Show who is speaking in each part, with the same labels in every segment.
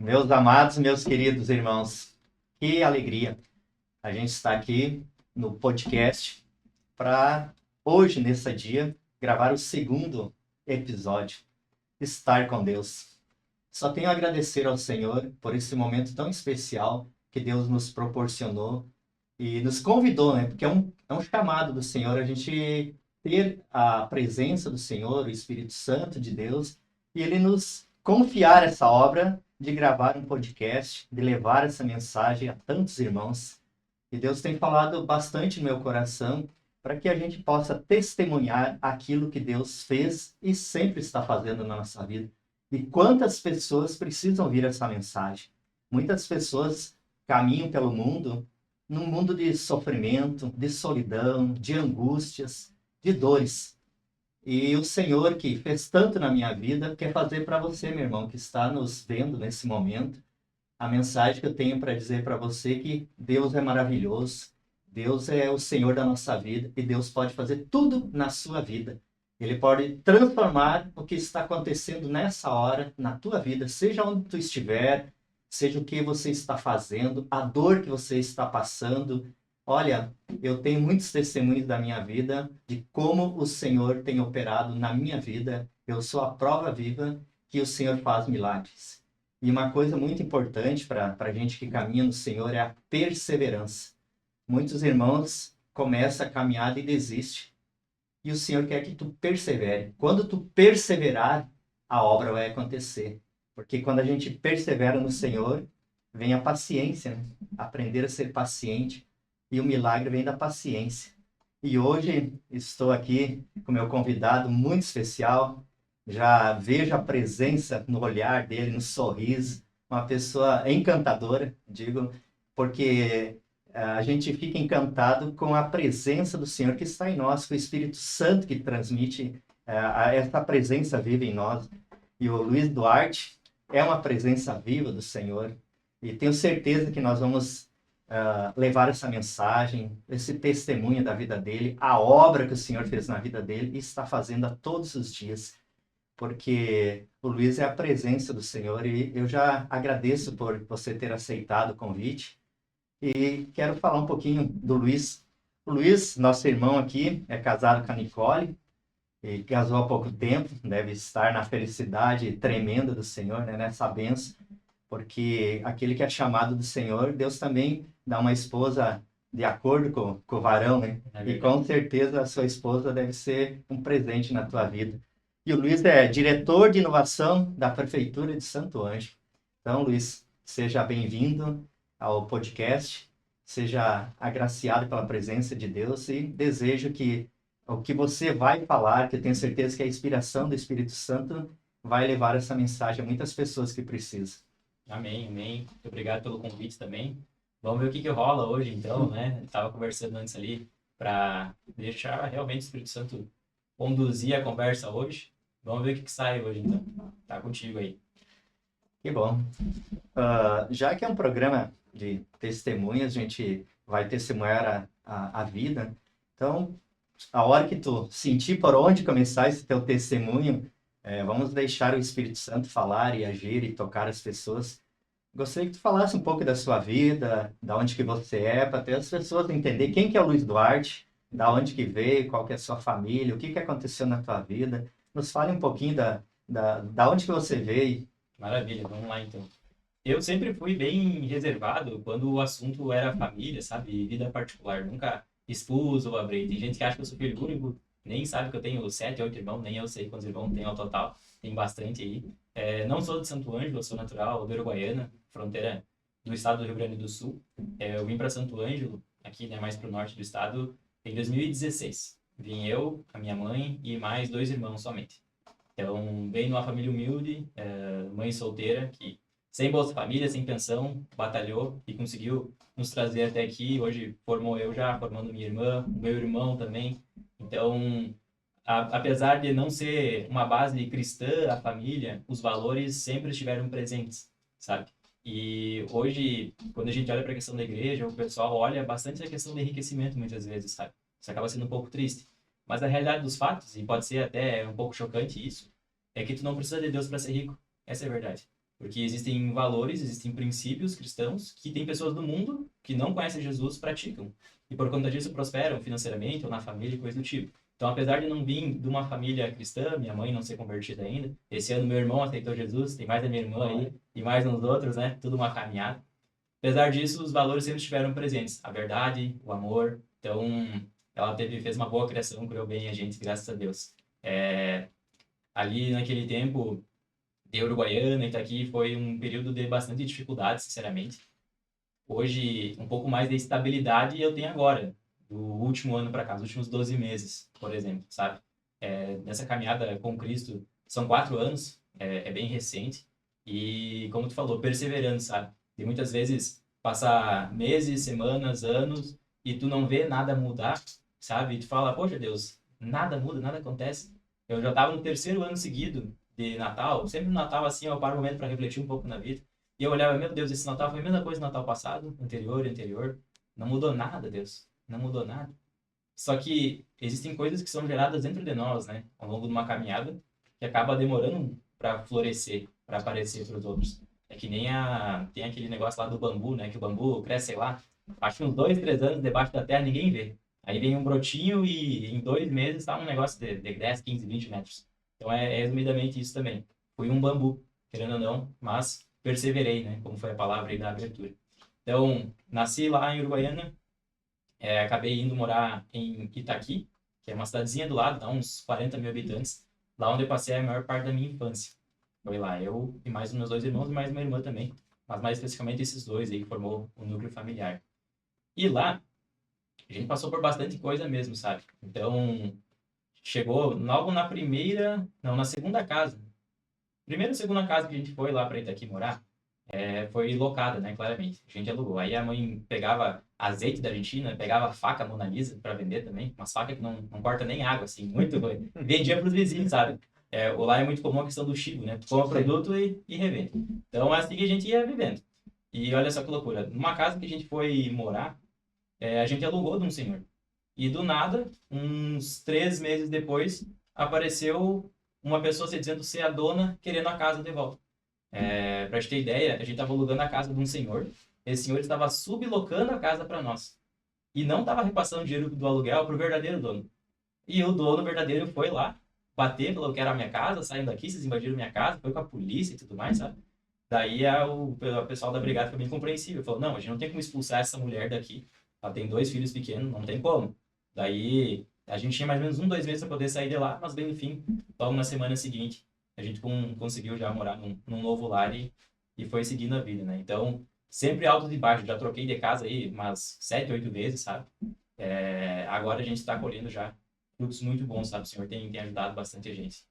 Speaker 1: Meus amados, meus queridos irmãos, que alegria a gente estar aqui no podcast para hoje, nesse dia, gravar o segundo episódio, Estar com Deus. Só tenho a agradecer ao Senhor por esse momento tão especial que Deus nos proporcionou e nos convidou, né? Porque é um chamado do Senhor a gente ter a presença do Senhor, o Espírito Santo de Deus, e Ele nos confiar essa obra de gravar um podcast, de levar essa mensagem a tantos irmãos. E Deus tem falado bastante no meu coração para que a gente possa testemunhar aquilo que Deus fez e sempre está fazendo na nossa vida. E quantas pessoas precisam ouvir essa mensagem? Muitas pessoas caminham pelo mundo num mundo de sofrimento, de solidão, de angústias, de dores. E o Senhor, que fez tanto na minha vida, quer fazer para você, meu irmão, que está nos vendo nesse momento, a mensagem que eu tenho para dizer para você é que Deus é maravilhoso, Deus é o Senhor da nossa vida e Deus pode fazer tudo na sua vida. Ele pode transformar o que está acontecendo nessa hora na tua vida, seja onde tu estiver, seja o que você está fazendo, a dor que você está passando. Olha, eu tenho muitos testemunhos da minha vida de como o Senhor tem operado na minha vida. Eu sou a prova viva que o Senhor faz milagres. E uma coisa muito importante para a gente que caminha no Senhor é a perseverança. Muitos irmãos começam a caminhada e desistem. E o Senhor quer que tu persevere. Quando tu perseverar, a obra vai acontecer. Porque quando a gente persevera no Senhor, vem a paciência, né? Aprender a ser paciente. E o milagre vem da paciência. E hoje estou aqui com meu convidado muito especial. Já vejo a presença no olhar dele, no sorriso. Uma pessoa encantadora, digo, porque a gente fica encantado com a presença do Senhor que está em nós, com o Espírito Santo que transmite essa presença viva em nós. E o Luiz Duarte é uma presença viva do Senhor. E tenho certeza que nós vamos levar essa mensagem, esse testemunho da vida dele, a obra que o Senhor fez na vida dele e está fazendo a todos os dias. Porque o Luiz é a presença do Senhor e eu já agradeço por você ter aceitado o convite. E quero falar um pouquinho do Luiz. O Luiz, nosso irmão aqui, é casado com a Nicole e casou há pouco tempo, deve estar na felicidade tremenda do Senhor, né, nessa benção, porque aquele que é chamado do Senhor, Deus também dá uma esposa de acordo com o varão, né? E com certeza a sua esposa deve ser um presente na tua vida. E o Luiz é diretor de inovação da Prefeitura de Santo Ângelo. Então, Luiz, seja bem-vindo ao podcast, seja agraciado pela presença de Deus e desejo que o que você vai falar, que eu tenho certeza que a inspiração do Espírito Santo vai levar essa mensagem a muitas pessoas que precisam.
Speaker 2: Amém, amém. Muito obrigado pelo convite também. Vamos ver o que rola hoje, então, né? Estava conversando antes ali para deixar realmente o Espírito Santo conduzir a conversa hoje. Vamos ver o que sai hoje, então. Tá contigo aí.
Speaker 1: Que bom. Já que é um programa de testemunhas, a gente vai testemunhar a vida. Então, a hora que tu sentir por onde começar esse teu testemunho, vamos deixar o Espírito Santo falar e agir e tocar as pessoas. Gostaria que tu falasse um pouco da sua vida, da onde que você é, para ter as pessoas entender quem que é o Luiz Duarte, da onde que veio, qual que é a sua família, o que que aconteceu na tua vida. Nos fale um pouquinho da onde que você veio.
Speaker 2: Maravilha, vamos lá então. Eu sempre fui bem reservado quando o assunto era família, sabe? Vida particular. Nunca expus ou abri. Tem gente que acha que eu sou filho único, nem sabe que eu tenho 7, 8 irmãos, nem eu sei quantos irmãos tenho ao total. Tem bastante aí. Não sou de Santo Ângelo, eu sou natural de Uruguaiana, fronteira do estado do Rio Grande do Sul. Eu vim para Santo Ângelo, aqui, né, mais para o norte do estado, em 2016. Vim eu, a minha mãe e mais 2 irmãos somente. Então, veio numa família humilde, mãe solteira, que sem Bolsa Família, sem pensão, batalhou e conseguiu nos trazer até aqui. Hoje formou eu já, formando minha irmã, meu irmão também. Então, apesar de não ser uma base cristã, a família, os valores sempre estiveram presentes, sabe? E hoje, quando a gente olha para a questão da igreja, o pessoal olha bastante a questão do enriquecimento muitas vezes, sabe? Isso acaba sendo um pouco triste. Mas a realidade dos fatos, e pode ser até um pouco chocante isso, é que tu não precisa de Deus para ser rico. Essa é a verdade. Porque existem valores, existem princípios cristãos que tem pessoas do mundo que não conhecem Jesus praticam. E por conta disso prosperam financeiramente ou na família, coisa do tipo. Então, apesar de não vir de uma família cristã, minha mãe não ser convertida ainda, esse ano meu irmão aceitou Jesus, tem mais a minha irmã aí, e mais uns outros, né? Tudo uma caminhada. Apesar disso, os valores sempre estiveram presentes. A verdade, o amor. Então, ela fez uma boa criação, criou bem a gente, graças a Deus. Ali, naquele tempo, de Uruguaiana e Itaqui, foi um período de bastante dificuldade, sinceramente. Hoje, um pouco mais de estabilidade eu tenho agora, do último ano para cá, dos últimos 12 meses, por exemplo, sabe? Nessa caminhada com Cristo, são 4 anos, é bem recente. E, como tu falou, perseverando, sabe? E muitas vezes passar meses, semanas, anos e tu não vê nada mudar, sabe? E tu fala, poxa Deus, nada muda, nada acontece. Eu já estava no terceiro ano seguido de Natal, sempre no Natal assim, eu paro um momento para refletir um pouco na vida. E eu olhava, meu Deus, esse Natal foi a mesma coisa do Natal passado, anterior. Não mudou nada, Deus. Não mudou nada. Só que existem coisas que são geradas dentro de nós, né? Ao longo de uma caminhada, que acaba demorando para florescer, para aparecer para os outros. É que nem tem aquele negócio lá do bambu, né? Que o bambu cresce, sei lá, acho que uns 2, 3 anos debaixo da terra, ninguém vê. Aí vem um brotinho e em 2 meses está um negócio de 10, 15, 20 metros. Então é resumidamente isso também. Fui um bambu, querendo ou não, mas perseverei, né? Como foi a palavra aí da abertura. Então, nasci lá em Uruguaiana, acabei indo morar em Itaqui, que é uma cidadezinha do lado, dá uns 40 mil habitantes, lá onde eu passei a maior parte da minha infância. Foi lá, eu e mais os meus 2 irmãos e mais uma irmã também, mas mais especificamente esses dois aí que formou o núcleo familiar. E lá, a gente passou por bastante coisa mesmo, sabe? Então, chegou logo na segunda casa. Primeira ou segunda casa que a gente foi lá para Itaqui morar, foi locada, né, claramente. A gente alugou. Aí a mãe pegava azeite da Argentina, pegava faca Mona Lisa para vender também. Umas facas que não corta nem água, assim, muito ruim. Vendia para os vizinhos, sabe? Lá é muito comum a questão do chivo, né? Tu compra produto e revende. Então é assim que a gente ia vivendo. E olha só que loucura. Numa casa que a gente foi morar, a gente alugou de um senhor. E do nada, uns 3 meses depois, apareceu uma pessoa se dizendo ser a dona, querendo a casa de volta. Pra gente ter ideia, a gente estava alugando a casa de um senhor. Esse senhor estava sublocando a casa para nós. E não estava repassando o dinheiro do aluguel para o verdadeiro dono. E o dono verdadeiro foi lá, bater, falou que era a minha casa, saindo daqui, vocês invadiram minha casa, foi com a polícia e tudo mais, sabe? Daí o pessoal da brigada foi bem compreensível. Falou, não, a gente não tem como expulsar essa mulher daqui. Ela tem 2 filhos pequenos, não tem como. Daí a gente tinha mais ou menos 1, 2 meses para poder sair de lá, mas bem no fim, logo na semana seguinte, a gente conseguiu já morar num novo lar e foi seguindo a vida, né? Então, sempre altos e baixos. Já troquei de casa aí umas 7, 8 vezes, sabe? Agora a gente está colhendo já frutos muito bons, sabe? O Senhor tem ajudado bastante a gente.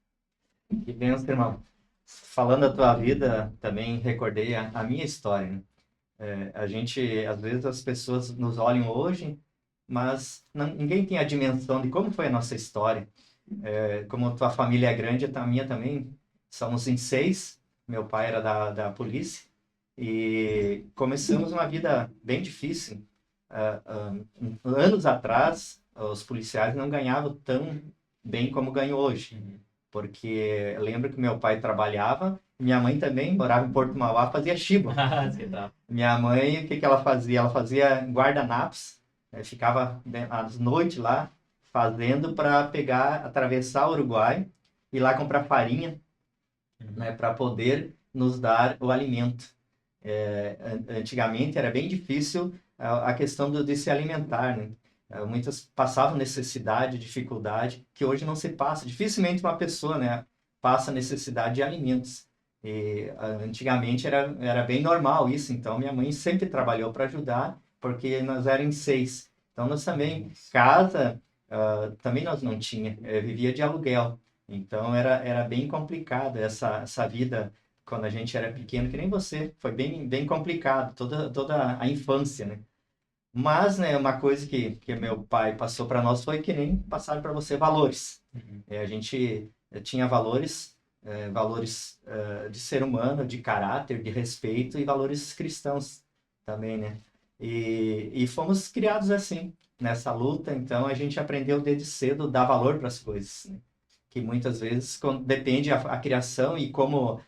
Speaker 1: Que benção, irmão. Falando da tua vida, também recordei a minha história, né? A gente, às vezes, as pessoas nos olham hoje, mas ninguém tem a dimensão de como foi a nossa história. Como a tua família é grande, a minha também, somos em 6, meu pai era da polícia, e começamos uma vida bem difícil. Anos atrás, os policiais não ganhavam tão bem como ganham hoje, porque eu lembro que meu pai trabalhava, minha mãe também morava em Porto Mauá, fazia chibo. Minha mãe, o que ela fazia? Ela fazia guardanapos, ficava às noites lá, fazendo para atravessar o Uruguai e lá comprar farinha, né, para poder nos dar o alimento. Antigamente era bem difícil a questão de se alimentar, né? Muitas passavam necessidade, dificuldade, que hoje não se passa. Dificilmente uma pessoa, né, passa necessidade de alimentos. E antigamente era bem normal isso, então minha mãe sempre trabalhou para ajudar, porque nós éramos 6. Então nós também, casa, também nós não tinha, vivia de aluguel. Então era bem complicado essa vida quando a gente era pequeno, que nem você, foi bem, bem complicado, toda a infância, né? Mas, né, uma coisa que meu pai passou para nós foi que nem passaram para você valores. A gente tinha valores, de ser humano, de caráter, de respeito e valores cristãos também, né? E fomos criados assim, nessa luta, então a gente aprendeu desde cedo a dar valor para as coisas, né? Que muitas vezes depende a criação e como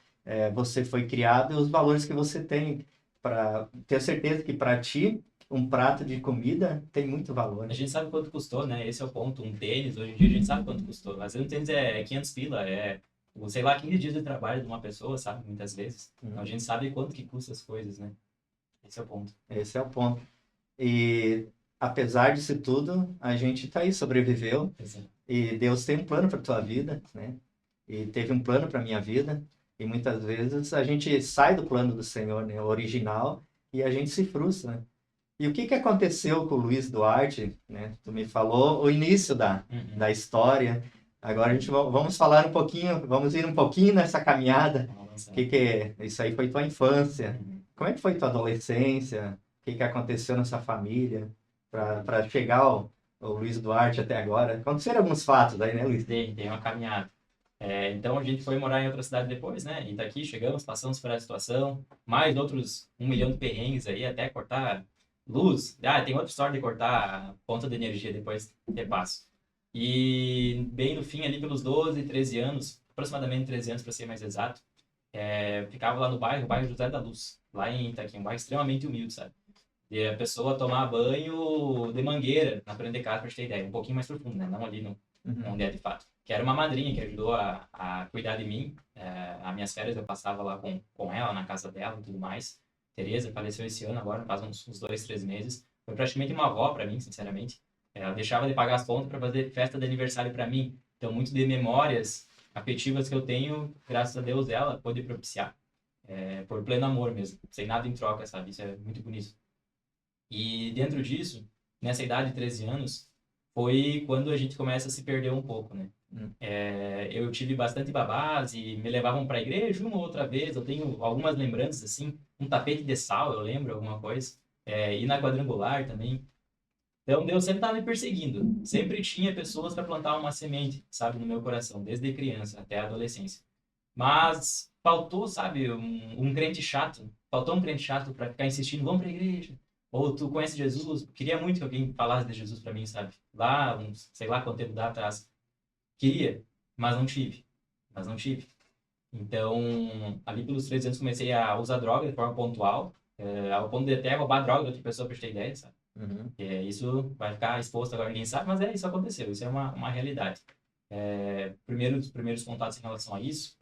Speaker 1: você foi criado e os valores que você tem. Para ter certeza que para ti, um prato de comida tem muito valor.
Speaker 2: A gente sabe quanto custou, né? Esse é o ponto. Um tênis, hoje em dia a gente sabe quanto custou. Às vezes um tênis é 500 pila, sei lá, 15 dias de trabalho de uma pessoa, sabe? Muitas vezes. Então a gente sabe quanto que custa as coisas, né? Esse é o ponto.
Speaker 1: Esse é o ponto. E apesar disso tudo, a gente está aí, sobreviveu.
Speaker 2: Exato.
Speaker 1: E Deus tem um plano para tua vida, né? E teve um plano para minha vida. E muitas vezes a gente sai do plano do Senhor, né? O original, e a gente se frustra, né? E o que que aconteceu com o Luiz Duarte, né? Tu me falou o início da história. Agora a gente vamos falar um pouquinho, vamos ir um pouquinho nessa caminhada. Isso aí foi tua infância? Como é que foi tua adolescência? O que que aconteceu nessa família para chegar o Luiz Duarte até agora? Aconteceram alguns fatos aí, né, Luiz?
Speaker 2: Tem uma caminhada. Então a gente foi morar em outra cidade depois, né? E daqui chegamos, passamos por essa situação, mais outros 1 milhão de perrengues aí, até cortar luz. Tem outra história de cortar a ponta de energia depois que passo. E bem no fim, ali pelos 12, 13 anos, aproximadamente 13 anos para ser mais exato, ficava lá no bairro José da Luz, lá em Itaqui, um bairro extremamente humilde, sabe? E a pessoa tomar banho de mangueira na frente de casa, pra gente ter ideia, um pouquinho mais profundo, né? Não ali onde é de fato. Que era uma madrinha que ajudou a cuidar de mim. As minhas férias eu passava lá com ela, na casa dela e tudo mais. Tereza faleceu esse ano agora, faz uns 2, 3 meses. Foi praticamente uma avó para mim, sinceramente. Ela deixava de pagar as contas para fazer festa de aniversário para mim. Então, muito de memórias afetivas que eu tenho, graças a Deus, ela pôde propiciar. Por pleno amor mesmo, sem nada em troca, sabe? Isso é muito bonito. E dentro disso, nessa idade de 13 anos, foi quando a gente começa a se perder um pouco, né? Eu tive bastante babás e me levavam para a igreja uma ou outra vez. Eu tenho algumas lembranças, assim, um tapete de sal, eu lembro, alguma coisa. E na quadrangular também. Então, Deus sempre estava me perseguindo. Sempre tinha pessoas para plantar uma semente, sabe, no meu coração, desde criança até a adolescência. Mas faltou, sabe, um crente chato. Faltou um crente chato para ficar insistindo, vamos para a igreja. Ou tu conhece Jesus? Queria muito que alguém falasse de Jesus para mim, sabe? Lá, sei lá quanto tempo dá atrás. Queria, mas não tive. Mas não tive. Então, ali pelos 13 anos comecei a usar droga de forma pontual, ao ponto de até roubar droga de outra pessoa para ter ideia, sabe? Isso vai ficar exposto agora, ninguém sabe, mas isso aconteceu, isso é uma realidade. Primeiros contatos em relação a isso,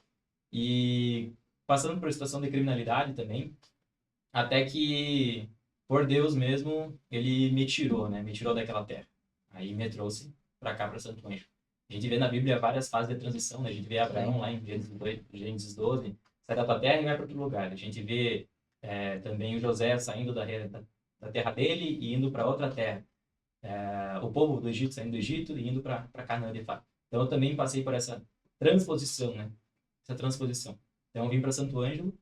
Speaker 2: e passando por situação de criminalidade também, até que, por Deus mesmo, ele me tirou, né? Me tirou daquela terra. Aí me trouxe para cá, para Santo Anjo. A gente vê na Bíblia várias fases de transição, né? A gente vê Abraão lá em Gênesis 12, sai da tua terra e vai para outro lugar. A gente vê também o José saindo da terra dele e indo para outra terra. O povo do Egito saindo do Egito e indo para Canaã de fato. Então eu também passei por essa transposição, né? Essa transposição. Então eu vim para Santo Ângelo,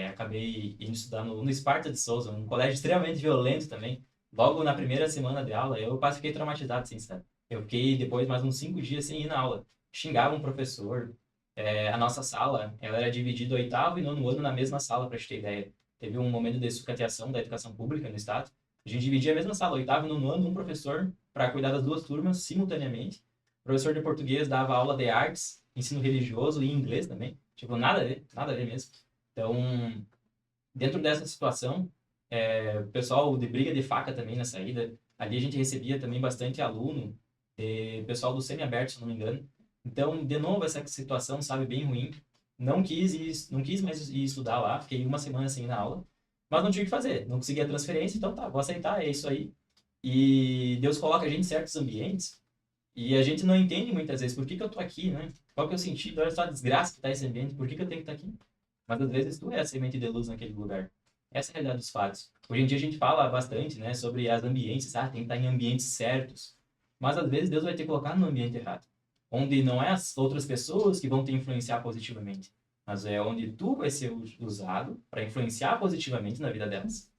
Speaker 2: acabei indo estudar no Esparta de Souza, um colégio extremamente violento também. Logo na primeira semana de aula, eu quase fiquei traumatizado, assim, sabe? Eu fiquei depois mais uns 5 dias sem ir na aula. Xingava um professor. A nossa sala, ela era dividida 8º e 9º ano na mesma sala, para te ter ideia. Teve um momento de sucateação da educação pública no estado. A gente dividia a mesma sala, 8º e 9º ano, um professor para cuidar das 2 turmas simultaneamente. O professor de português dava aula de artes, ensino religioso e inglês também. Tipo, nada a ver mesmo. Então, dentro dessa situação, o pessoal de briga de faca também na saída, ali a gente recebia também bastante aluno, pessoal do semi-aberto, se não me engano. Então, de novo, essa situação, sabe, bem ruim. Não quis mais ir estudar lá, fiquei uma semana sem ir na aula, mas não tinha o que fazer, não conseguia transferência, então tá, vou aceitar, é isso aí. E Deus coloca a gente em certos ambientes e a gente não entende muitas vezes por que eu tô aqui, né? Qual que é o sentido? Olha só a desgraça que tá esse ambiente, por que eu tenho que estar aqui? Mas às vezes tu é a semente de luz naquele lugar. Essa é a realidade dos fatos. Hoje em dia a gente fala bastante, né, sobre as ambientes, tem que estar em ambientes certos. Mas às vezes Deus vai te colocar no ambiente errado, onde não é as outras pessoas que vão te influenciar positivamente, mas é onde tu vai ser usado para influenciar positivamente na vida delas.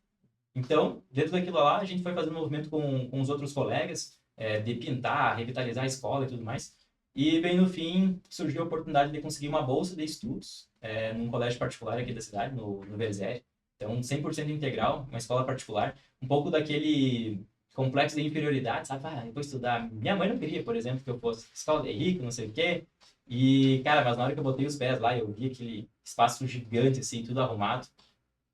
Speaker 2: Então, dentro daquilo lá, a gente foi fazendo um movimento com os outros colegas, de pintar, revitalizar a escola e tudo mais. E, bem no fim, surgiu a oportunidade de conseguir uma bolsa de estudos num colégio particular aqui da cidade, no Verzeri. Então, 100% integral, uma escola particular. Um pouco daquele complexo de inferioridade, sabe? Ah, eu vou estudar. Minha mãe não queria, por exemplo, que eu fosse escola de rico, não sei o quê. E, cara, mas na hora que eu botei os pés lá, eu vi aquele espaço gigante, assim, tudo arrumado.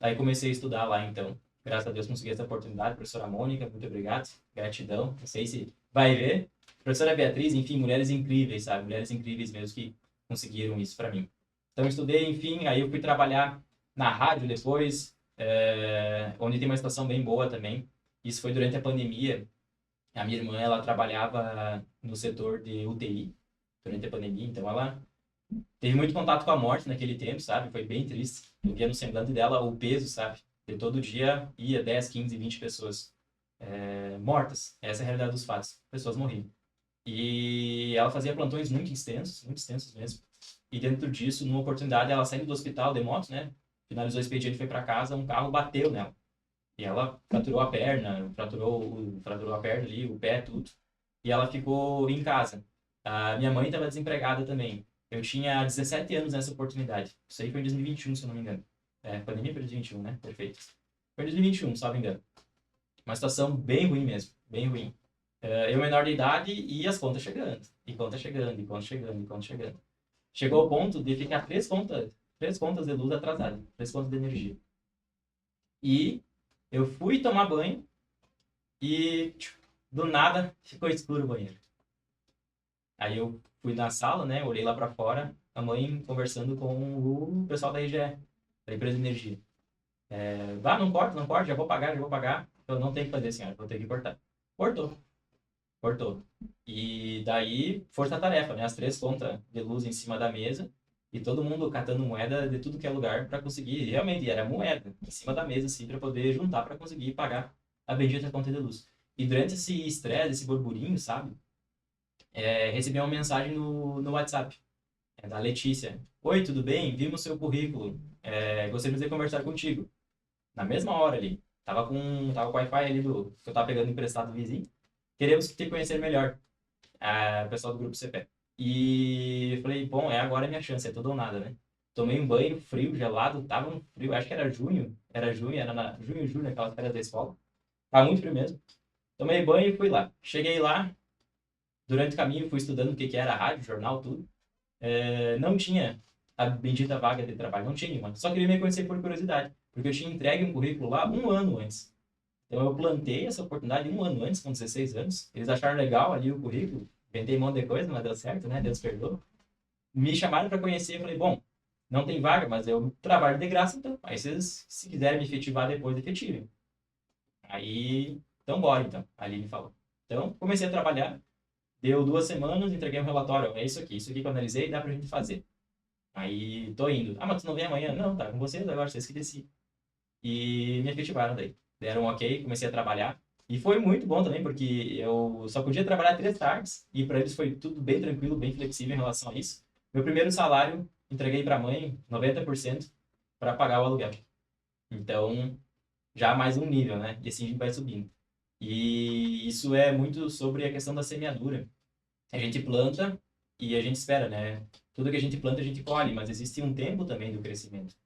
Speaker 2: Aí comecei a estudar lá, então. Graças a Deus consegui essa oportunidade. Professora Mônica, muito obrigado. Gratidão. Não sei se vai ver. Professora Beatriz, enfim, mulheres incríveis, sabe? Mulheres incríveis mesmo que conseguiram isso para mim. Então, estudei, enfim, aí eu fui trabalhar na rádio depois, onde tem uma situação bem boa também. Isso foi durante a pandemia. A minha irmã, ela trabalhava no setor de UTI durante a pandemia, então ela teve muito contato com a morte naquele tempo, sabe? Foi bem triste. Eu via no semblante dela o peso, sabe? De todo dia ia 10, 15, 20 pessoas mortas. Essa é a realidade dos fatos. Pessoas morriam. E ela fazia plantões muito extensos mesmo. E dentro disso, numa oportunidade, ela saindo do hospital de moto, né? Finalizou o expediente, foi para casa, um carro bateu nela. E ela fraturou a perna, fraturou a perna ali, o pé, tudo. E ela ficou em casa. A minha mãe estava desempregada também. Eu tinha 17 anos nessa oportunidade. Isso aí foi em 2021, se eu não me engano. Pandemia foi em 2021, né? Perfeito. Foi em 2021, se não me engano. Uma situação bem ruim mesmo, bem ruim. Eu menor de idade e as contas chegando. E contas chegando, e contas chegando, e contas chegando. Chegou ao ponto de ficar três contas de luz atrasadas, 3 contas de energia. E eu fui tomar banho e do nada ficou escuro o banheiro. Aí eu fui na sala, né? Olhei lá pra fora, a mãe conversando com o pessoal da IGE, da empresa de energia. Vá, não corta, não corta, já vou pagar, já vou pagar. Eu não tenho que fazer, senhora, vou ter que cortar. Cortou, cortou. E daí, força-tarefa, né? As 3 contas de luz em cima da mesa e todo mundo catando moeda de tudo que é lugar para conseguir. Realmente, era moeda em cima da mesa, assim, para poder juntar para conseguir pagar a bendita conta de luz. E durante esse estresse, esse burburinho, sabe? Recebi uma mensagem no WhatsApp, da Letícia. Oi, tudo bem? Vimos seu currículo. Gostaríamos de conversar contigo. Na mesma hora ali. Tava com o Wi-Fi ali que eu tava pegando emprestado do vizinho. Queremos te conhecer melhor. Pessoal do grupo CP. E eu falei, bom, agora é minha chance, é tudo ou nada, né? Tomei um banho frio, gelado, tava um frio, acho que era junho, era junho, julho, aquelas férias da escola. Tava muito frio mesmo. Tomei banho e fui lá. Cheguei lá, durante o caminho fui estudando o que era rádio, jornal, tudo. Não tinha a bendita vaga de trabalho, não tinha nenhuma. Só queria me conhecer por curiosidade, porque eu tinha entregue um currículo lá um ano antes. Então eu plantei essa oportunidade um ano antes, com 16 anos. Eles acharam legal ali o currículo, inventei um monte de coisa, mas deu certo, né? Deus perdoa. Me chamaram para conhecer, eu falei, bom, não tem vaga, mas eu trabalho de graça, então. Aí vocês, se quiserem me efetivar depois, efetivem. Aí, então bora, então. A Aline falou. Então, comecei a trabalhar, deu 2 semanas, entreguei um relatório. Isso aqui que eu analisei, dá pra gente fazer. Aí, tô indo. Ah, mas tu não vem amanhã? Não, tá com vocês agora, vocês que decidem. E me efetivaram daí. Deram um ok, comecei a trabalhar. E foi muito bom também, porque eu só podia trabalhar 3 tardes, e para eles foi tudo bem tranquilo, bem flexível em relação a isso. Meu primeiro salário, entreguei para a mãe 90% para pagar o aluguel. Então, já mais um nível, né? E assim a gente vai subindo. E isso é muito sobre a questão da semeadura. A gente planta e a gente espera, né? Tudo que a gente planta, a gente colhe, mas existe um tempo também do crescimento.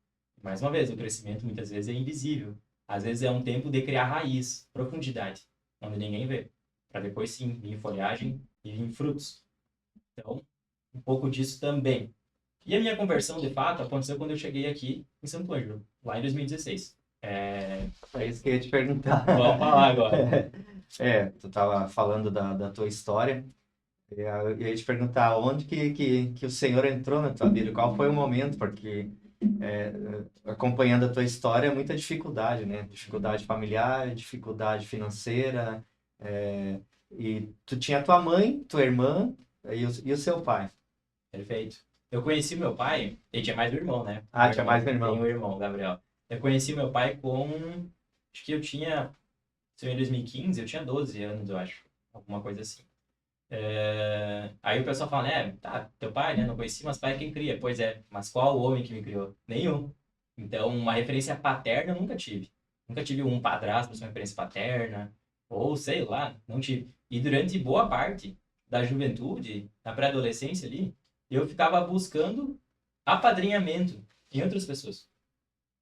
Speaker 2: Mais uma vez, o crescimento muitas vezes é invisível. Às vezes é um tempo de criar raiz, profundidade, onde ninguém vê, para depois sim vir folhagem e vir frutos. Então, um pouco disso também. E a minha conversão, de fato, aconteceu quando eu cheguei aqui em Santo Ângelo, lá em 2016.
Speaker 1: É isso que eu ia te perguntar.
Speaker 2: Vamos falar agora.
Speaker 1: Tu estava falando da tua história. Eu ia te perguntar onde que o Senhor entrou na tua vida, qual foi o momento, porque acompanhando a tua história, é muita dificuldade, né? Dificuldade familiar, dificuldade financeira, e tu tinha tua mãe, tua irmã e o seu pai.
Speaker 2: Perfeito. Eu conheci meu pai, ele tinha mais um irmão, né?
Speaker 1: Tinha mais um irmão.
Speaker 2: Tem um irmão, Gabriel. Eu conheci meu pai acho que eu tinha, se em 2015, eu tinha 12 anos, eu acho. Alguma coisa assim. Aí o pessoal fala, né, tá, teu pai, né, não conheci, mas pai é quem cria. Pois é, mas qual o homem que me criou? Nenhum. Então, uma referência paterna eu nunca tive. Nunca tive um padrasto para ser uma referência paterna, ou sei lá, não tive. E durante boa parte da juventude, na pré-adolescência ali, eu ficava buscando apadrinhamento em outras pessoas.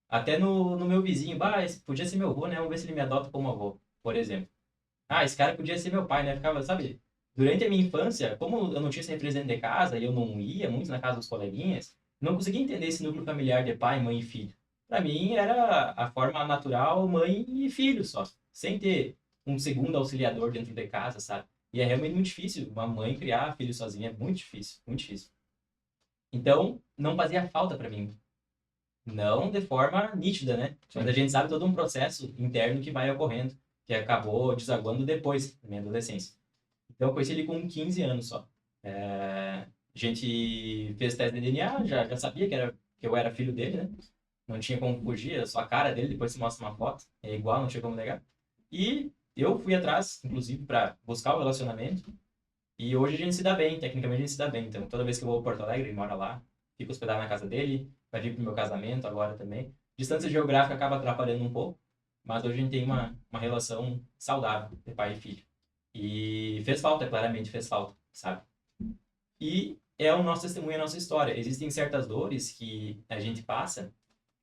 Speaker 2: Até no meu vizinho, esse podia ser meu avô, né, vamos ver se ele me adota como avô, por exemplo. Ah, esse cara podia ser meu pai, né? Ficava, sabe? Durante a minha infância, como eu não tinha esse representante de casa e eu não ia muito na casa dos coleguinhas, não conseguia entender esse núcleo familiar de pai, mãe e filho. Para mim era a forma natural mãe e filho só, sem ter um segundo auxiliador dentro de casa, sabe? E é realmente muito difícil uma mãe criar filho sozinha, é muito difícil, muito difícil. Então, não fazia falta para mim. Não de forma nítida, né? Mas a
Speaker 1: Sim.
Speaker 2: gente sabe todo um processo interno que vai ocorrendo, que acabou desaguando depois da minha adolescência. Então, eu conheci ele com 15 anos só. A gente fez teste de DNA, já sabia que eu era filho dele, né? Não tinha como fugir, era só a cara dele, depois você mostra uma foto, é igual, não tinha como negar. E eu fui atrás, inclusive, para buscar o relacionamento, e hoje a gente se dá bem, tecnicamente a gente se dá bem. Então, toda vez que eu vou para Porto Alegre, ele mora lá, fico hospedado na casa dele, vai vir pro meu casamento agora também. Distância geográfica acaba atrapalhando um pouco, mas hoje a gente tem uma relação saudável de pai e filho. E fez falta, claramente fez falta, sabe? E é o nosso testemunho, a nossa história. Existem certas dores que a gente passa,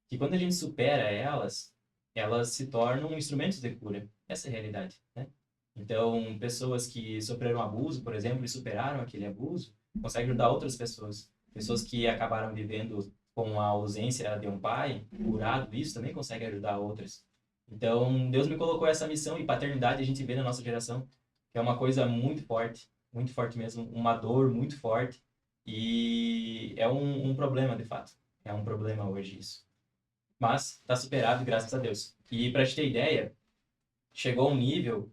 Speaker 2: que quando a gente supera elas, elas se tornam instrumentos de cura. Essa é a realidade, né? Então, pessoas que sofreram abuso, por exemplo, e superaram aquele abuso, conseguem ajudar outras pessoas. Pessoas que acabaram vivendo com a ausência de um pai, curado isso, também conseguem ajudar outras. Então, Deus me colocou essa missão e paternidade a gente vê na nossa geração, que é uma coisa muito forte mesmo, uma dor muito forte e é um problema, de fato. É um problema hoje isso. Mas está superado, graças a Deus. E para te ter ideia, chegou a um nível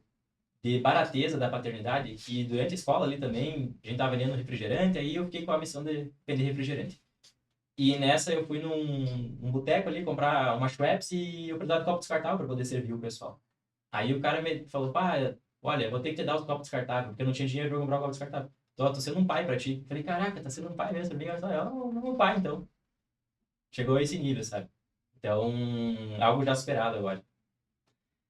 Speaker 2: de barateza da paternidade, que durante a escola ali também, a gente tava vendendo refrigerante, aí eu fiquei com a missão de vender refrigerante. E nessa eu fui num boteco ali comprar uma Schweppes e eu precisava de copo descartável para poder servir o pessoal. Aí o cara me falou, pá, olha, vou ter que te dar os copos descartáveis, porque eu não tinha dinheiro para comprar o copo descartável. Tô sendo um pai para ti. Falei, caraca, tá sendo um pai mesmo. Ele falou, não, um pai então. Chegou a esse nível, sabe? Então, algo já superado agora.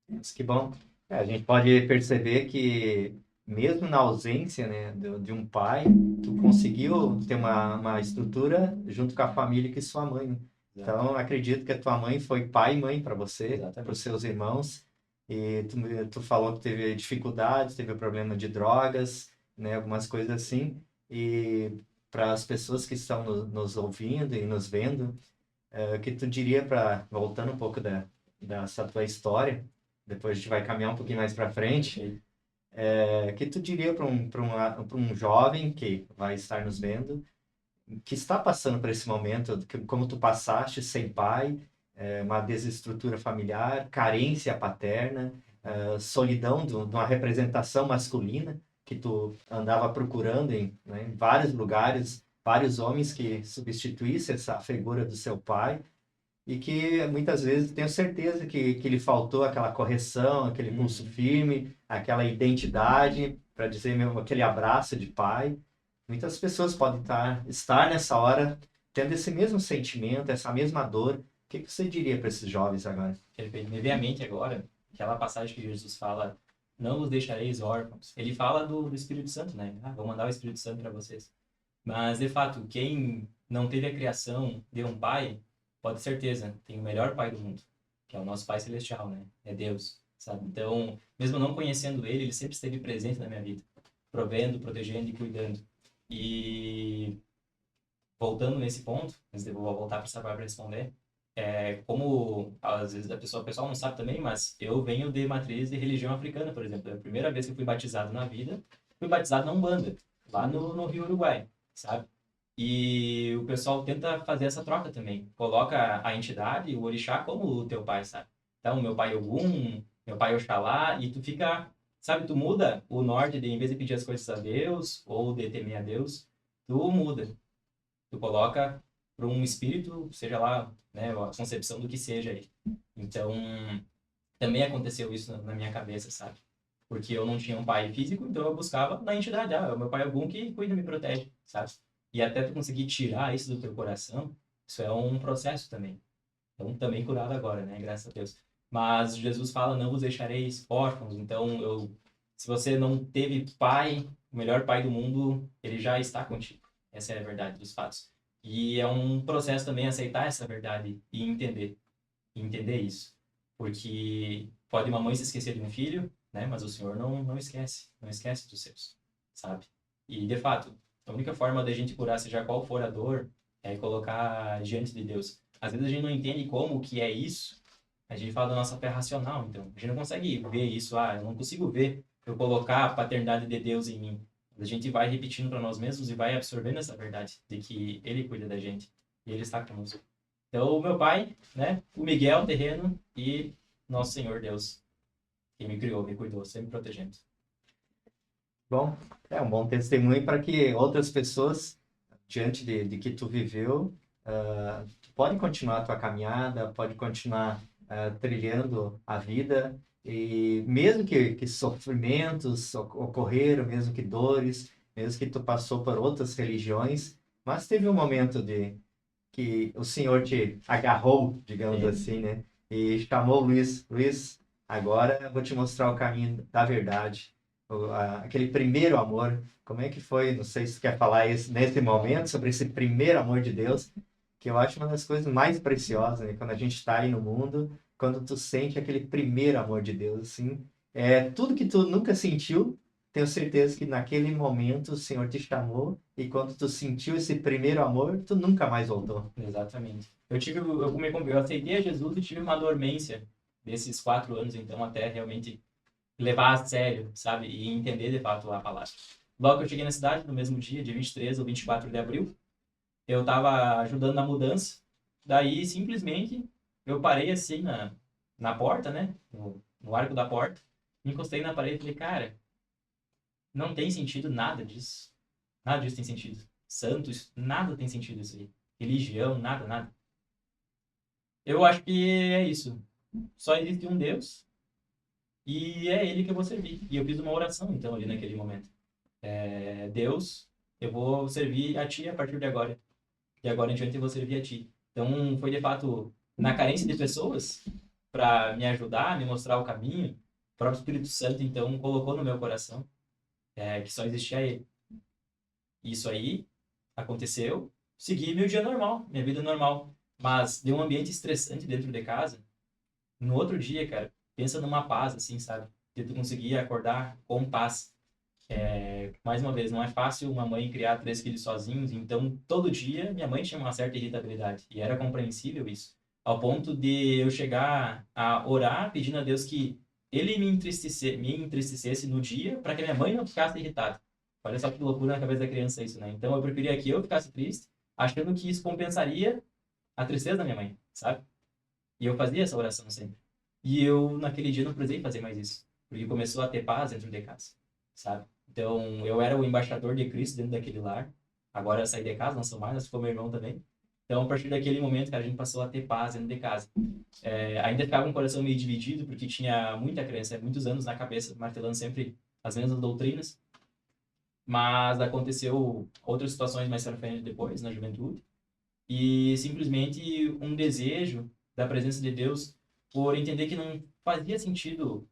Speaker 1: Mas que bom. A gente pode perceber que, mesmo na ausência, né, de um pai, tu conseguiu ter uma estrutura junto com a família que sua mãe, né?
Speaker 2: Exato.
Speaker 1: Então, acredito que a tua mãe foi pai e mãe para você, para os
Speaker 2: Exatamente.
Speaker 1: seus irmãos. E tu falou que teve dificuldades, teve o problema de drogas, né, algumas coisas assim. E para as pessoas que estão nos ouvindo e nos vendo, o que tu diria para, voltando um pouco dessa tua história, depois a gente vai caminhar um pouquinho mais para frente,
Speaker 2: Perfeito.
Speaker 1: o que tu diria para um jovem que vai estar nos vendo, que está passando por esse momento, como tu passaste sem pai, uma desestrutura familiar, carência paterna, solidão de uma representação masculina que tu andava procurando né, em vários lugares, vários homens que substituíssem essa figura do seu pai e que muitas vezes tenho certeza que lhe faltou aquela correção, aquele pulso
Speaker 2: Uhum.
Speaker 1: firme, aquela identidade, para dizer mesmo, aquele abraço de pai. Muitas pessoas podem estar nessa hora tendo esse mesmo sentimento, essa mesma dor. O que você diria para esses jovens agora?
Speaker 2: Perfeito. Me vem à mente agora aquela passagem que Jesus fala: Não os deixareis órfãos. Ele fala do Espírito Santo, né? Ah, vou mandar o Espírito Santo para vocês. Mas, de fato, quem não teve a criação de um pai, pode ter certeza, tem o melhor pai do mundo, que é o nosso Pai Celestial, né? É Deus, sabe? Então, mesmo não conhecendo ele, ele sempre esteve presente na minha vida, provendo, protegendo e cuidando. E voltando nesse ponto, mas eu vou voltar para essa para responder, como às vezes o pessoal não sabe também, mas eu venho de matriz de religião africana, por exemplo. É a primeira vez que eu fui batizado na vida, fui batizado na Umbanda, lá no Rio Uruguai, sabe? E o pessoal tenta fazer essa troca também. Coloca a entidade, o orixá, como o teu pai, sabe? Então, meu pai é Ogum, meu pai é Oxalá, e tu fica, sabe, tu muda o norte de, em vez de pedir as coisas a Deus, ou de temer a Deus, tu muda. Tu coloca para um espírito, seja lá, né, a concepção do que seja aí. Então, também aconteceu isso na minha cabeça, sabe? Porque eu não tinha um pai físico, então eu buscava na entidade. Ah, o meu pai é algum que cuida e me protege, sabe? E até tu conseguir tirar isso do teu coração, isso é um processo também. Então, também curado agora, né? Graças a Deus. Mas Jesus fala, não vos deixareis órfãos. Então, se você não teve pai, o melhor pai do mundo, ele já está contigo. Essa é a verdade dos fatos. E é um processo também aceitar essa verdade e entender isso. Porque pode uma mãe se esquecer de um filho, né? Mas o Senhor não esquece dos seus, sabe? E, de fato, a única forma da gente curar, seja qual for a dor, é colocar diante de Deus. Às vezes a gente não entende como que é isso, a gente fala da nossa fé racional, então. A gente não consegue ver isso, eu não consigo ver eu colocar a paternidade de Deus em mim. A gente vai repetindo para nós mesmos e vai absorvendo essa verdade de que Ele cuida da gente e Ele está conosco. Então, o meu pai, né, o Miguel terreno e nosso Senhor Deus, que me criou, me cuidou, sempre protegendo.
Speaker 1: Bom, é um bom testemunho para que outras pessoas, diante de que tu viveu, tu pode continuar a tua caminhada, pode continuar trilhando a vida, e mesmo que sofrimentos ocorreram, mesmo que dores, mesmo que tu passou por outras religiões, mas teve um momento de que o Senhor te agarrou, digamos
Speaker 2: Sim.
Speaker 1: assim, né? E chamou Luiz, Luiz, agora eu vou te mostrar o caminho da verdade. Aquele primeiro amor, como é que foi? Não sei se tu quer falar nesse momento, sobre esse primeiro amor de Deus, que eu acho uma das coisas mais preciosas, né? Quando a gente está aí no mundo, quando tu sente aquele primeiro amor de Deus, assim, tudo que tu nunca sentiu, tenho certeza que naquele momento o Senhor te chamou e quando tu sentiu esse primeiro amor, tu nunca mais voltou.
Speaker 2: Exatamente. Eu aceitei a Jesus e tive uma dormência desses 4 anos, então, até realmente levar a sério, sabe? E entender de fato a palavra. Logo que eu cheguei na cidade, no mesmo dia, dia 23 ou 24 de abril, eu estava ajudando na mudança. Daí, simplesmente, eu parei assim na porta, né? No arco da porta, me encostei na parede e falei, cara, não tem sentido nada disso. Nada disso tem sentido. Santos, nada tem sentido isso aí. Religião, nada, nada. Eu acho que é isso. Só existe um Deus e é Ele que eu vou servir. E eu fiz uma oração, então, ali naquele momento. Deus, eu vou servir a Ti a partir de agora. E agora em diante eu vou servir a Ti. Então, foi de fato na carência de pessoas para me ajudar, me mostrar o caminho. O próprio Espírito Santo, então, colocou no meu coração que só existia Ele. Isso aí aconteceu, segui meu dia normal, minha vida normal. Mas deu um ambiente estressante dentro de casa. No outro dia, cara, pensa numa paz, assim, sabe? De tu conseguir acordar com paz. Mais uma vez, não é fácil uma mãe criar 3 filhos sozinhos, então todo dia minha mãe tinha uma certa irritabilidade. E era compreensível isso. Ao ponto de eu chegar a orar pedindo a Deus que ele me entristecesse no dia para que minha mãe não ficasse irritada. Olha só que loucura na cabeça da criança isso, né? Então eu preferia que eu ficasse triste, achando que isso compensaria a tristeza da minha mãe, sabe? E eu fazia essa oração sempre. E eu, naquele dia, não precisei fazer mais isso. Porque começou a ter paz dentro de casa, sabe? Então, eu era o embaixador de Cristo dentro daquele lar. Agora eu saí de casa, não sou mais, mas ficou meu irmão também. Então, a partir daquele momento, cara, a gente passou a ter paz dentro de casa. Ainda ficava com o coração meio dividido, porque tinha muita crença, muitos anos na cabeça, martelando sempre as mesmas doutrinas. Mas aconteceu outras situações mais pra frente depois, na juventude. E simplesmente um desejo da presença de Deus por entender que não fazia sentido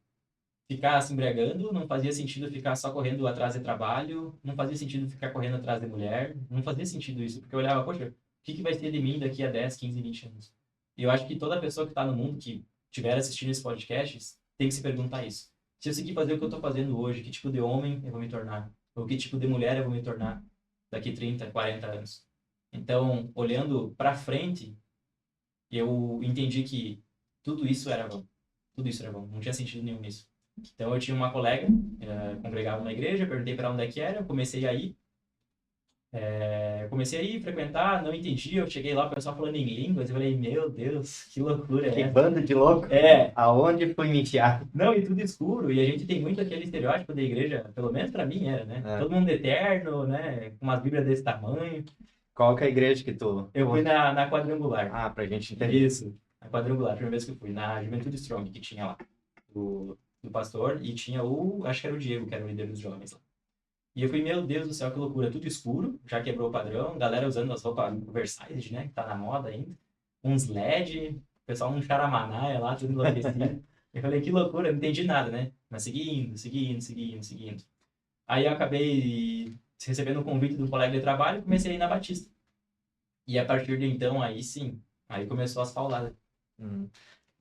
Speaker 2: ficar se embriagando, não fazia sentido ficar só correndo atrás de trabalho, não fazia sentido ficar correndo atrás de mulher, não fazia sentido isso, porque eu olhava, poxa, o que vai ser de mim daqui a 10, 15, 20 anos? E eu acho que toda pessoa que está no mundo, que estiver assistindo esse podcast, tem que se perguntar isso. Se eu seguir fazer o que eu estou fazendo hoje, que tipo de homem eu vou me tornar? Ou que tipo de mulher eu vou me tornar daqui 30, 40 anos? Então, olhando para frente, eu entendi que tudo isso era vão. Tudo isso era vão. Não tinha sentido nenhum nisso. Então, eu tinha uma colega, congregava na igreja, perguntei para onde é que era, comecei a ir, frequentar, não entendia, eu cheguei lá, o pessoal falando em línguas, eu falei, meu Deus, que loucura
Speaker 1: Que
Speaker 2: é essa?
Speaker 1: bando de louco! Aonde fui me enfiar?
Speaker 2: Não, e tudo escuro, e a gente tem muito aquele estereótipo da igreja, pelo menos para mim era, né? Todo mundo eterno, né? Com umas bíblias desse tamanho.
Speaker 1: Qual que é a igreja que tu...
Speaker 2: Eu fui na quadrangular.
Speaker 1: pra gente entender.
Speaker 2: Isso, na quadrangular, a primeira vez que eu fui, na Juventude Strong, que tinha lá, do pastor, e tinha acho que era o Diego, que era o líder dos jovens lá. E eu fui, meu Deus do céu, que loucura, tudo escuro, já quebrou o padrão, galera usando as roupas oversized, né, que tá na moda ainda, uns LED, o pessoal um charamanaia lá, tudo enlouquecido. Eu falei, que loucura, eu não entendi nada, né, mas seguindo. Aí eu acabei recebendo um convite do colega de trabalho e comecei a ir na Batista. E a partir de então, aí sim, aí começou as pauladas.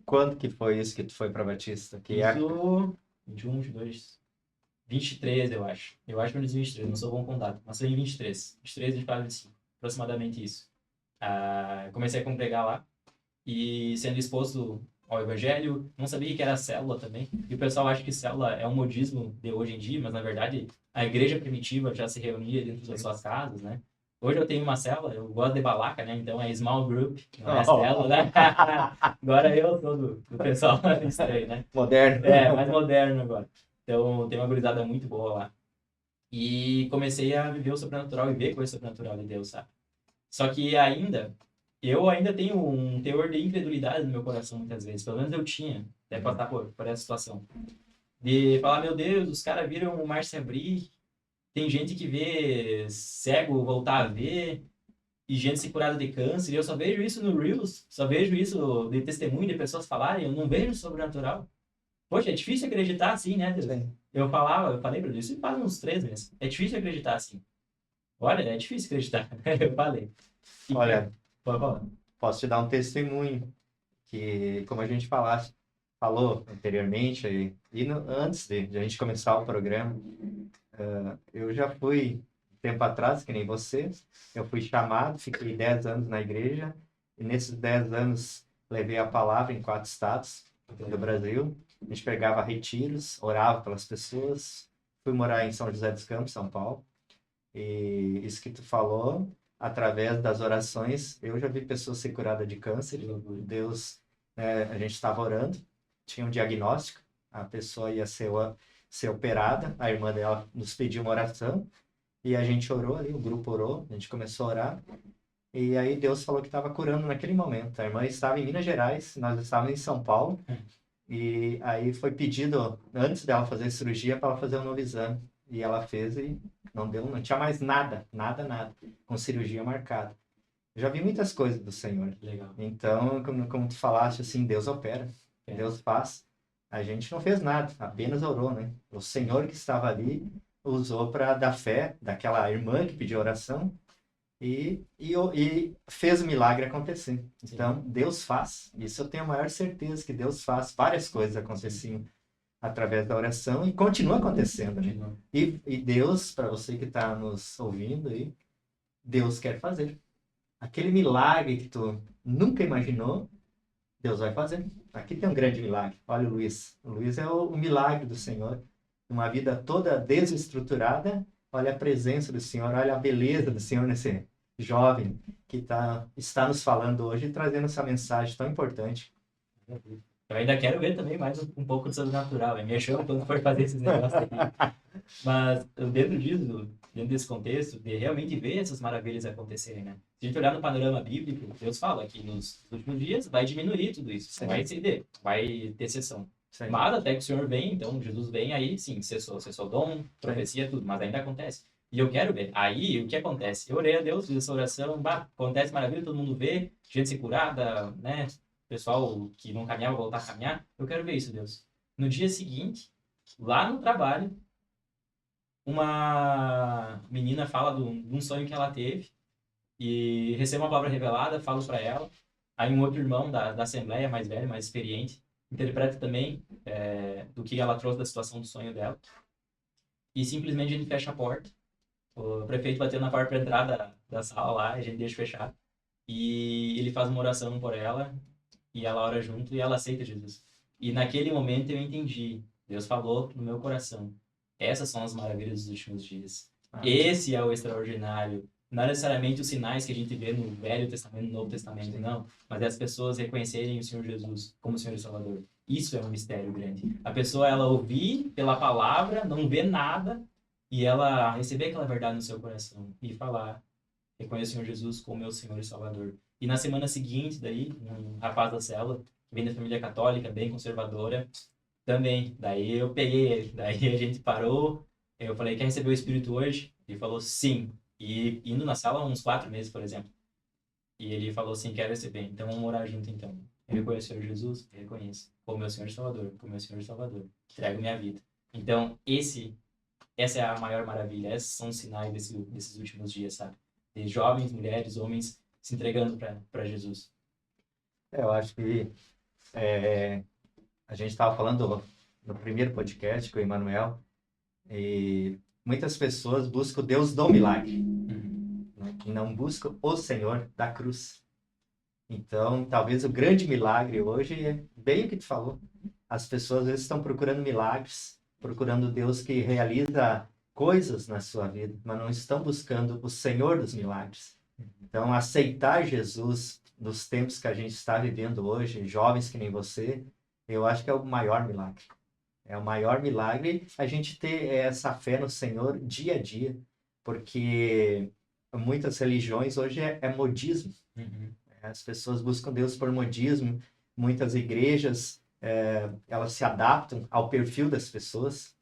Speaker 1: Quando que foi isso que tu foi para Batista? Que época?
Speaker 2: Isso 21, 22, 23, eu acho. Eu acho que foi em 2023, não sou bom com data, mas foi em 23. 23, 24, 25. Aproximadamente isso. Comecei a congregar lá e sendo exposto ao evangelho, não sabia que era célula também. E o pessoal acha que célula é um modismo de hoje em dia, mas na verdade a igreja primitiva já se reunia dentro das suas casas, né? Hoje eu tenho uma célula, eu gosto de balaca, né? Então é small group, não é célula, né? Agora eu sou do pessoal estranho, né?
Speaker 1: Moderno.
Speaker 2: Mais moderno agora. Então tem uma gurizada muito boa lá. E comecei a viver o sobrenatural e ver coisa sobrenatural de Deus, sabe? Só que eu ainda tenho um teor de incredulidade no meu coração muitas vezes. Pelo menos eu tinha, até passar por essa situação. De falar, meu Deus, os caras viram o mar se abrir, tem gente que vê cego voltar a ver, e gente se curada de câncer, e eu só vejo isso no Reels, só vejo isso de testemunho de pessoas falarem, eu não vejo o sobrenatural. Poxa, é difícil acreditar assim, né, Deus?
Speaker 1: Sim.
Speaker 2: Eu falei pra Deus, isso faz uns 3 meses. É difícil acreditar assim. Olha, é difícil acreditar. Eu falei.
Speaker 1: Olha,
Speaker 2: Pode falar.
Speaker 1: posso te dar um testemunho que, como a gente falou anteriormente, antes de a gente começar o programa, eu já fui, tempo atrás, que nem você, eu fui chamado, fiquei 10 anos na igreja, e nesses 10 anos levei a palavra em 4 estados do Brasil. A gente pegava retiros, orava pelas pessoas. Fui morar em São José dos Campos, São Paulo. E isso que tu falou, através das orações, eu já vi pessoas ser curadas de câncer. Deus, a gente estava orando, tinha um diagnóstico, a pessoa ia ser operada, a irmã dela nos pediu uma oração, e a gente orou ali, o grupo orou, a gente começou a orar, e aí Deus falou que estava curando naquele momento. A irmã estava em Minas Gerais, nós estávamos em São Paulo, e aí foi pedido, antes dela fazer cirurgia, para ela fazer um novo exame. E ela fez e não tinha mais nada, com cirurgia marcada. Já vi muitas coisas do Senhor.
Speaker 2: Legal.
Speaker 1: Então, como tu falaste, assim, Deus opera, Deus faz. A gente não fez nada, apenas orou, né? O Senhor que estava ali usou para dar fé daquela irmã que pediu oração e fez o milagre acontecer. Então, Deus faz. Isso eu tenho a maior certeza que Deus faz. Várias coisas aconteciam através da oração e continua acontecendo, né? E Deus, para você que está nos ouvindo aí, Deus quer fazer. Aquele milagre que tu nunca imaginou, Deus vai fazer. Aqui tem um grande milagre. Olha o Luiz. O Luiz é o milagre do Senhor. Uma vida toda desestruturada. Olha a presença do Senhor, olha a beleza do Senhor nesse jovem que está nos falando hoje e trazendo essa mensagem tão importante.
Speaker 2: Eu ainda quero ver também mais um pouco do sobrenatural. Me chama quando for fazer esses negócios aqui. Mas dentro desse contexto, de realmente ver essas maravilhas acontecerem, né? Se a gente olhar no panorama bíblico, Deus fala que nos últimos dias vai diminuir tudo isso. Sim. Vai ceder, vai ter cessão. Sim. Mas até que o Senhor vem, então Jesus vem, aí sim, cessou dom, profecia, tudo. Mas ainda acontece. E eu quero ver. Aí, o que acontece? Eu orei a Deus, fiz essa oração, acontece maravilha, todo mundo vê, gente se curada, né? Pessoal que não caminhava voltar a caminhar. Eu quero ver isso, Deus. No dia seguinte, lá no trabalho, uma menina fala de um sonho que ela teve e recebe uma palavra revelada, falo para ela. Aí um outro irmão da assembleia, mais velho, mais experiente, interpreta também do que ela trouxe da situação do sonho dela. E simplesmente ele fecha a porta. O prefeito bateu na porta para entrar da sala lá, a gente deixa fechado. E ele faz uma oração por ela, e ela ora junto, e ela aceita Jesus. E naquele momento eu entendi. Deus falou no meu coração. Essas são as maravilhas dos últimos dias. Esse é o extraordinário. Não necessariamente os sinais que a gente vê no Velho Testamento, no Novo Testamento, não. Mas é as pessoas reconhecerem o Senhor Jesus como Senhor e Salvador. Isso é um mistério grande. A pessoa, ela ouvir pela palavra, não vê nada, e ela receber aquela verdade no seu coração e falar, reconheço o Senhor Jesus como meu Senhor e Salvador. E na semana seguinte, daí, um rapaz da célula, que vem da família católica, bem conservadora, também. Daí eu peguei ele, daí a gente parou, eu falei, quer receber o Espírito hoje? Ele falou, sim. E indo na sala uns 4 meses, por exemplo. E ele falou assim, quero receber, então vamos orar junto então. Eu reconheço o Senhor Jesus? Eu reconheço. Como meu Senhor e Salvador, como meu Senhor e Salvador. Entrego minha vida. Então, essa é a maior maravilha, esses são os sinais desses últimos dias, sabe? De jovens, mulheres, homens se entregando para Jesus.
Speaker 1: Eu acho que a gente estava falando no primeiro podcast com o Emanuel, e muitas pessoas buscam o Deus do milagre, né? E não buscam o Senhor da cruz. Então, talvez o grande milagre hoje é bem o que tu falou. As pessoas às vezes estão procurando milagres, procurando Deus que realiza coisas na sua vida, mas não estão buscando o Senhor dos milagres. Então, aceitar Jesus nos tempos que a gente está vivendo hoje, jovens que nem você, eu acho que é o maior milagre. É o maior milagre a gente ter essa fé no Senhor dia a dia, porque muitas religiões hoje é modismo. As pessoas buscam Deus por modismo. Muitas igrejas, elas se adaptam ao perfil das pessoas.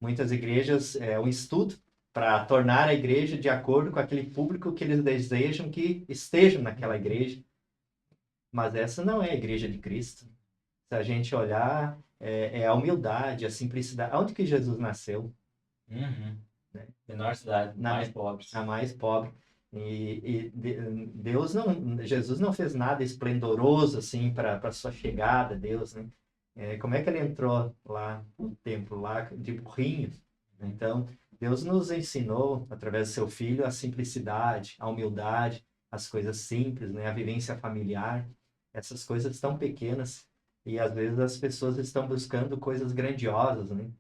Speaker 1: Muitas igrejas, um estudo para tornar a igreja de acordo com aquele público que eles desejam que estejam naquela igreja. Mas essa não é a igreja de Cristo. Se a gente olhar, é a humildade, a simplicidade. Onde que Jesus nasceu?
Speaker 2: Né? Menor cidade, mais pobre.
Speaker 1: A mais pobre. Deus não, Jesus não fez nada esplendoroso assim para sua chegada, Deus, né? Como é que ele entrou lá no templo lá de burrinho? Então, Deus nos ensinou através do seu filho a simplicidade, a humildade, as coisas simples, né? A vivência familiar, essas coisas tão pequenas e às vezes as pessoas estão buscando coisas grandiosas, né?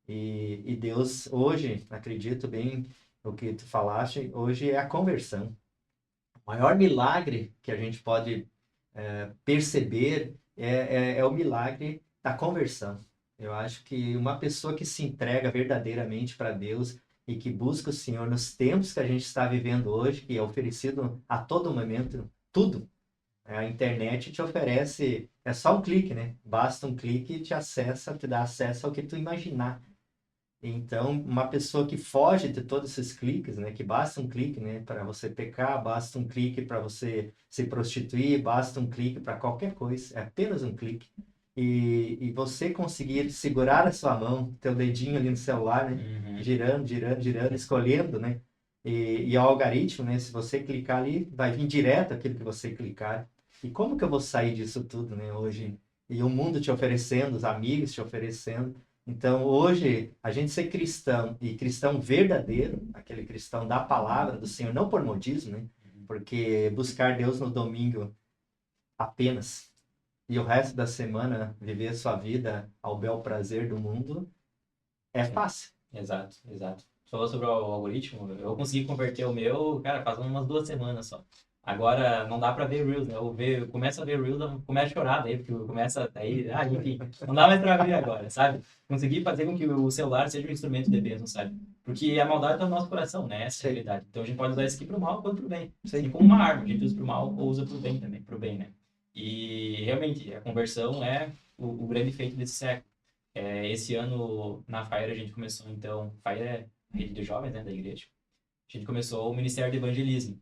Speaker 1: E Deus hoje, acredito bem o que tu falaste, hoje é a conversão. O maior milagre que a gente pode perceber é o milagre da conversão. Eu acho que uma pessoa que se entrega verdadeiramente para Deus e que busca o Senhor nos tempos que a gente está vivendo hoje, que é oferecido a todo momento, tudo. A internet te oferece, é só um clique, né? Basta um clique e te dá acesso ao que tu imaginar. Então, uma pessoa que foge de todos esses cliques, né, que basta um clique, né, para você pecar, basta um clique para você se prostituir, basta um clique para qualquer coisa, é apenas um clique. E você conseguir segurar a sua mão, teu dedinho ali no celular, né, girando, girando, girando, escolhendo, né, e o algoritmo, né, se você clicar ali, vai vir direto aquilo que você clicar. E como que eu vou sair disso tudo, né, hoje? E o mundo te oferecendo, os amigos te oferecendo. Então, hoje, a gente ser cristão, e cristão verdadeiro, aquele cristão da palavra do Senhor, não por modismo, né? Porque buscar Deus no domingo apenas, e o resto da semana viver a sua vida ao bel prazer do mundo, é fácil.
Speaker 2: Exato, exato. Você falou sobre o algoritmo, eu consegui converter o meu, cara, faz umas 2 semanas só. Agora não dá pra ver Reels, né? Eu começo a ver Reels, eu começo a chorar daí, porque começa aí, enfim, não dá mais pra ver agora, sabe? Consegui fazer com que o celular seja um instrumento de bênção, sabe? Porque a maldade tá no nosso coração, né? Essa é a realidade. Então a gente pode usar isso aqui pro mal quanto pro bem. Assim como uma arma, a gente usa pro mal ou usa pro bem também, pro bem, né? E realmente, a conversão é o grande feito desse século. Esse ano, na FIRE, a gente começou, então, FIRE é a rede de jovens, né, da igreja. A gente começou o Ministério de Evangelismo.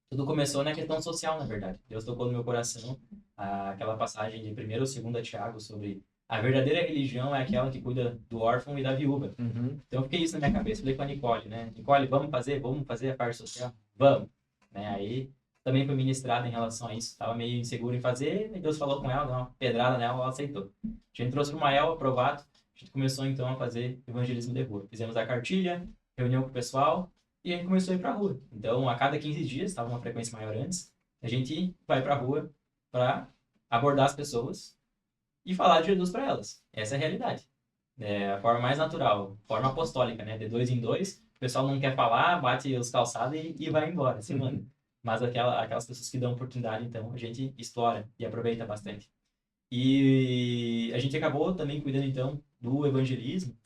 Speaker 2: Tudo começou na questão social, na verdade. Deus tocou no meu coração aquela passagem de 1º ou 2º Tiago sobre a verdadeira religião é aquela que cuida do órfão e da viúva. Então, eu fiquei isso na minha cabeça. Falei com a Nicole, né? Nicole, vamos fazer a parte social? Vamos! Né? Aí, também foi ministrada em relação a isso. Estava meio inseguro em fazer, e Deus falou com ela, deu uma pedrada nela, ela aceitou. A gente trouxe para o Mael, aprovado. A gente começou, então, a fazer evangelismo de rua. Fizemos a cartilha, reunião com o pessoal, e a gente começou a ir para a rua. Então, a cada 15 dias, estava uma frequência maior antes, a gente vai para a rua para abordar as pessoas e falar de Jesus para elas. Essa é a realidade. É a forma mais natural, forma apostólica, né? De 2 em 2, o pessoal não quer falar, bate os calçados e vai embora, se manda. Mas aquelas pessoas que dão oportunidade, então, a gente explora e aproveita bastante. E a gente acabou também cuidando, então, do evangelismo.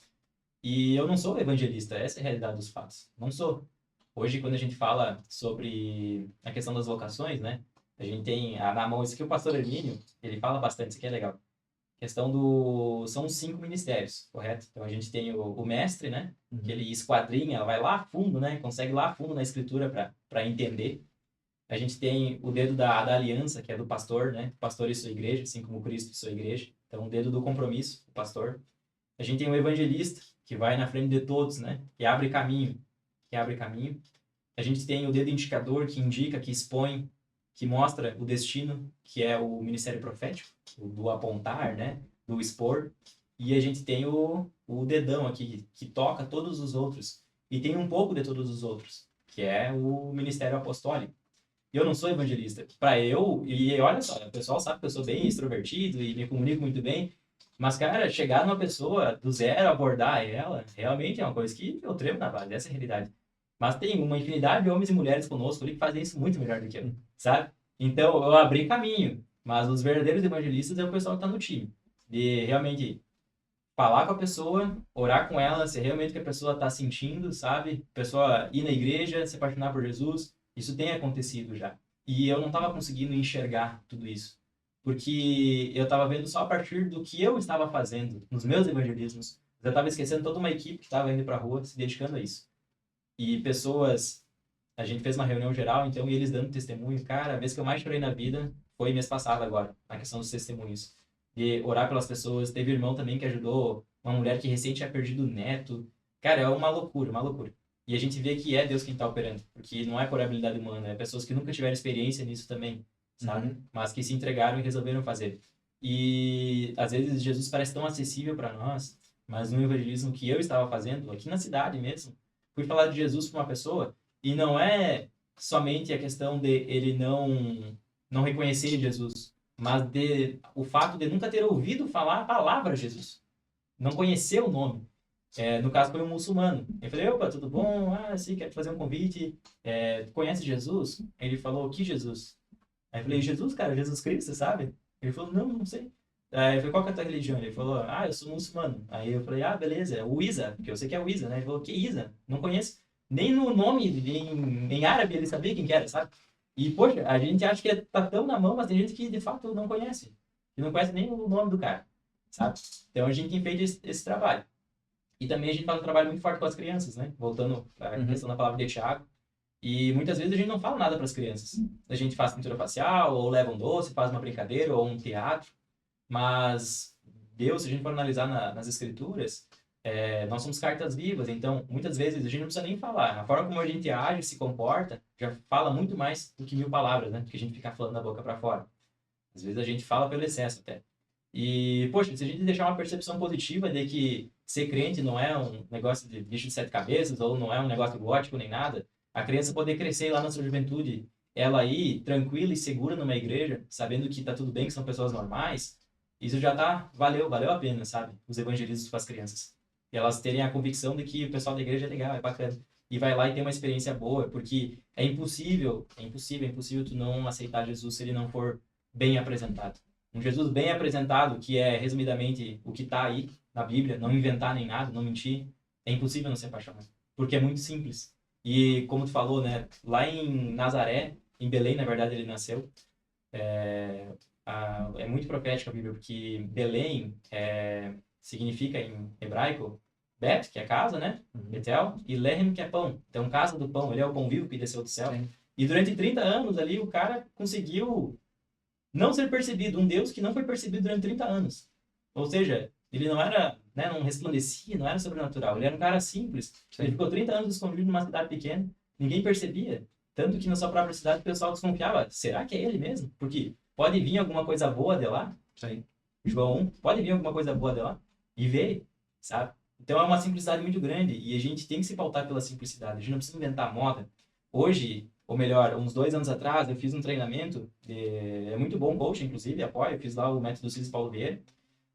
Speaker 2: E eu não sou evangelista, essa é a realidade dos fatos. Não sou. Hoje, quando a gente fala sobre a questão das vocações, né? A gente tem na mão, isso aqui o pastor Hermínio, ele fala bastante, isso aqui é legal. Questão são 5 ministérios, correto? Então, a gente tem o mestre, né? Que ele esquadrinha, vai lá a fundo, né? Consegue lá a fundo na escritura para entender. A gente tem o dedo da aliança, que é do pastor, né? Pastor e sua igreja, assim como Cristo e sua igreja. Então, o dedo do compromisso, o pastor. A gente tem o evangelista, que vai na frente de todos, né? Que abre caminho. A gente tem o dedo indicador, que indica, que expõe, que mostra o destino, que é o ministério profético, do apontar, né? Do expor. e a gente tem o dedão aqui, que toca todos os outros, e tem um pouco de todos os outros, que é o ministério apostólico. Eu não sou evangelista. Para eu, e olha só, o pessoal sabe que eu sou bem extrovertido e me comunico muito bem, mas, cara, chegar numa pessoa do zero, abordar ela, realmente é uma coisa que eu tremo na base, essa é a realidade. Mas tem uma infinidade de homens e mulheres conosco ali que fazem isso muito melhor do que eu, sabe? Então, eu abri caminho, mas os verdadeiros evangelistas é o pessoal que está no time. De realmente falar com a pessoa, orar com ela, se realmente o que a pessoa está sentindo, sabe? A pessoa ir na igreja, se apaixonar por Jesus, isso tem acontecido já. E eu não estava conseguindo enxergar tudo isso, porque eu estava vendo só a partir do que eu estava fazendo nos meus evangelismos. Eu estava esquecendo toda uma equipe que estava indo para a rua se dedicando a isso. E pessoas, a gente fez uma reunião geral, então, e eles dando testemunho. Cara, a vez que eu mais chorei na vida foi mês passado agora, na questão dos testemunhos. De orar pelas pessoas. Teve irmão também que ajudou uma mulher que recém tinha perdido o neto. Cara, é uma loucura, uma loucura. E a gente vê que é Deus quem está operando, porque não é por habilidade humana, é pessoas que nunca tiveram experiência nisso também, sabe?
Speaker 1: Uhum.
Speaker 2: Mas que se entregaram e resolveram fazer. E às vezes Jesus parece tão acessível para nós, mas no evangelismo que eu estava fazendo, aqui na cidade mesmo, fui falar de Jesus para uma pessoa e não é somente a questão de ele não reconhecer Jesus, mas de o fato de nunca ter ouvido falar a palavra Jesus, não conhecer o nome. No caso foi um muçulmano. Eu falei, opa, tudo bom? Ah, sim, quero te fazer um convite. Tu conhece Jesus? Ele falou, que Jesus? Aí eu falei, Jesus, cara, Jesus Cristo, sabe? Ele falou, não, não sei. Aí eu falei, qual que é a tua religião? Ele falou, ah, eu sou muçulmano. Aí eu falei, ah, beleza, é o Isa, porque eu sei que é o Isa, né? Ele falou, que Isa? Não conheço. Nem no nome, em árabe, ele sabia quem que era, sabe? E, poxa, a gente acha que tá tão na mão, mas tem gente que, de fato, não conhece. Que não conhece nem o nome do cara, sabe? Então, a gente tem feito esse trabalho. E também a gente faz um trabalho muito forte com as crianças, né? Voltando à questão da palavra de Tiago. E muitas vezes a gente não fala nada para as crianças. A gente faz pintura facial, ou leva um doce, faz uma brincadeira, ou um teatro. Mas Deus, se a gente for analisar nas escrituras, nós somos cartas vivas. Então, muitas vezes a gente não precisa nem falar. A forma como a gente age, se comporta, já fala muito mais do que 1000 palavras, né? Do que a gente ficar falando da boca para fora. Às vezes a gente fala pelo excesso até. E, poxa, se a gente deixar uma percepção positiva de que ser crente não é um negócio de bicho de 7 cabeças, ou não é um negócio gótico nem nada, a criança poder crescer lá na sua juventude, ela aí, tranquila e segura numa igreja, sabendo que tá tudo bem, que são pessoas normais, isso já tá, valeu a pena, sabe? Os evangelismos com as crianças. E elas terem a convicção de que o pessoal da igreja é legal, é bacana. E vai lá e tem uma experiência boa, porque é impossível tu não aceitar Jesus se ele não for bem apresentado. Um Jesus bem apresentado, que é resumidamente o que está aí na Bíblia, não inventar nem nada, não mentir, é impossível não se apaixonar, porque é muito simples. E como tu falou, né, lá em Nazaré, em Belém, na verdade, ele nasceu. É muito profética a Bíblia, porque Belém significa em hebraico Bet, que é casa, né? Betel, e Lehem, que é pão. Então, casa do pão, ele é o pão vivo que desceu do céu. Sim. E durante 30 anos ali, o cara conseguiu não ser percebido, um Deus que não foi percebido durante 30 anos. Ou seja, ele não era, né, não resplandecia, não era sobrenatural, ele era um cara simples. Sim. Ele ficou 30 anos escondido numa cidade pequena, ninguém percebia. Tanto que na sua própria cidade o pessoal desconfiava, será que é ele mesmo? Porque pode vir alguma coisa boa de lá? Sim. João 1, pode vir alguma coisa boa de lá? E veio, sabe? Então é uma simplicidade muito grande e a gente tem que se pautar pela simplicidade, a gente não precisa inventar moda. Hoje, ou melhor, uns 2 anos atrás, eu fiz um treinamento, é muito bom coach, inclusive, apoio, eu fiz lá o método Cis Paulo Vieira,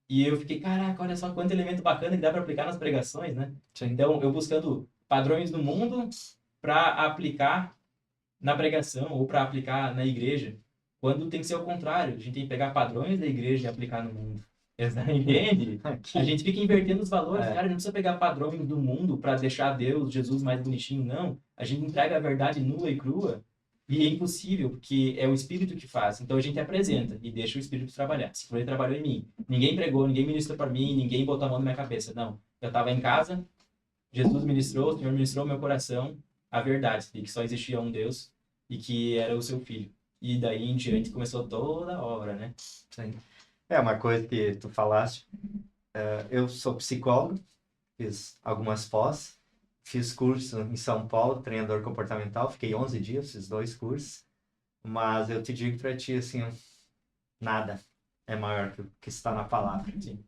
Speaker 2: e eu fiquei, caraca, olha só quanto elemento bacana que dá para aplicar nas pregações, né? Sim. Então, eu buscando padrões do mundo para aplicar na pregação ou para aplicar na igreja, quando tem que ser o contrário, a gente tem que pegar padrões da igreja e aplicar no mundo. Entende? A gente fica invertendo os valores, cara, a gente não precisa pegar padrões do mundo para deixar Deus, Jesus mais bonitinho, não. A gente entrega a verdade nua e crua e é impossível, porque é o Espírito que faz. Então a gente apresenta e deixa o Espírito trabalhar. Se for ele trabalhou em mim. Ninguém pregou, ninguém ministrou para mim, ninguém botou a mão na minha cabeça. Não. Eu estava em casa, Jesus ministrou, o Senhor ministrou meu coração a verdade, de que só existia um Deus e que era o seu Filho. E daí em diante começou toda a obra, né?
Speaker 1: Sim. É uma coisa que tu falaste. Eu sou psicólogo, fiz algumas pós, fiz curso em São Paulo, treinador comportamental, fiquei 11 dias, fiz 2 cursos, mas eu te digo para ti assim, nada é maior que o que está na palavra. Sim.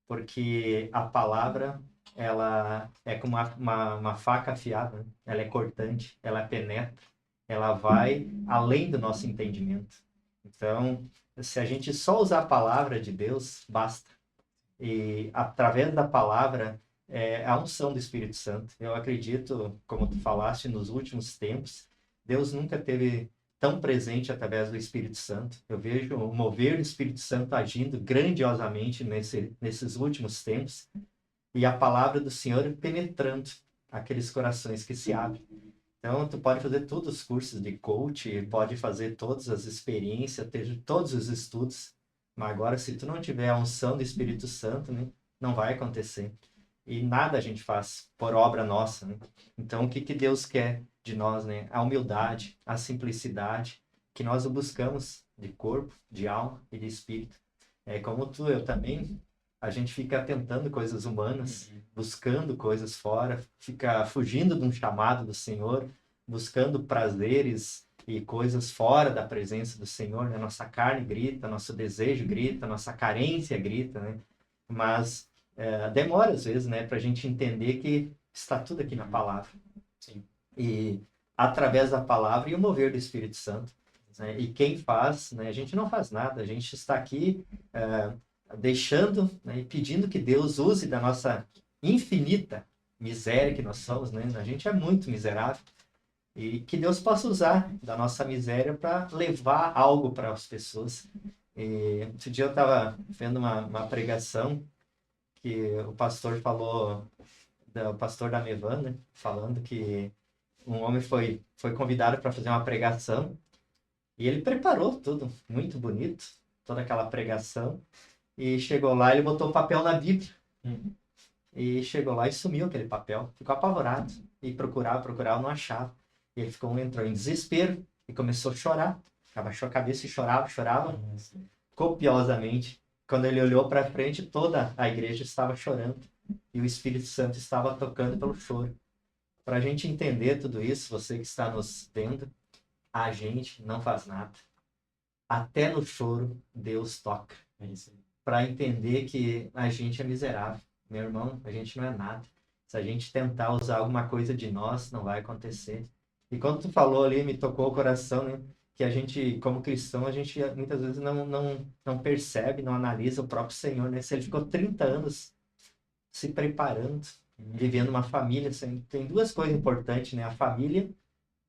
Speaker 1: porque a palavra, ela é como uma faca afiada, né? Ela é cortante, ela penetra, ela vai além do nosso entendimento. Então, se a gente só usar a palavra de Deus, basta. E através da palavra, a unção do Espírito Santo. Eu acredito, como tu falaste, nos últimos tempos, Deus nunca teve tão presente através do Espírito Santo. Eu vejo o mover do Espírito Santo agindo grandiosamente nesses últimos tempos e a palavra do Senhor penetrando aqueles corações que se abrem. Então, tu pode fazer todos os cursos de coach, pode fazer todas as experiências, ter todos os estudos, mas agora, se tu não tiver a unção do Espírito Santo, né, não vai acontecer. E nada a gente faz por obra nossa, né? Então, o que Deus quer de nós, né? A humildade, a simplicidade, que nós o buscamos de corpo, de alma e de espírito. É como tu, eu também, a gente fica tentando coisas humanas, buscando coisas fora, fica fugindo de um chamado do Senhor, buscando prazeres e coisas fora da presença do Senhor, né? Nossa carne grita, nosso desejo grita, nossa carência grita, né? Mas demora às vezes, né, para a gente entender que está tudo aqui na palavra.
Speaker 2: Sim.
Speaker 1: E através da palavra e o mover do Espírito Santo. Né? E quem faz, né, a gente não faz nada, a gente está aqui deixando, né, e pedindo que Deus use da nossa infinita miséria que nós somos, né? A gente é muito miserável. E que Deus possa usar da nossa miséria para levar algo para as pessoas. E outro dia eu estava vendo uma pregação que o pastor falou, o pastor da Mevan, né, falando que um homem foi convidado para fazer uma pregação e ele preparou tudo muito bonito, toda aquela pregação, e chegou lá, ele botou um papel na Bíblia. E chegou lá e sumiu aquele papel, ficou apavorado e procurava, não achava. E ele entrou em desespero e começou a chorar, abaixou a cabeça e chorava copiosamente. Quando ele olhou para frente, toda a igreja estava chorando e o Espírito Santo estava tocando pelo choro. Para a gente entender tudo isso, você que está nos vendo, a gente não faz nada. Até no choro, Deus toca. Para entender que a gente é miserável. Meu irmão, a gente não é nada. Se a gente tentar usar alguma coisa de nós, não vai acontecer. E quando tu falou ali, me tocou o coração, né? Que a gente, como cristão, a gente muitas vezes não percebe, não analisa o próprio Senhor, né? Se ele ficou 30 anos se preparando, vivendo uma família, assim, tem duas coisas importantes, né? A família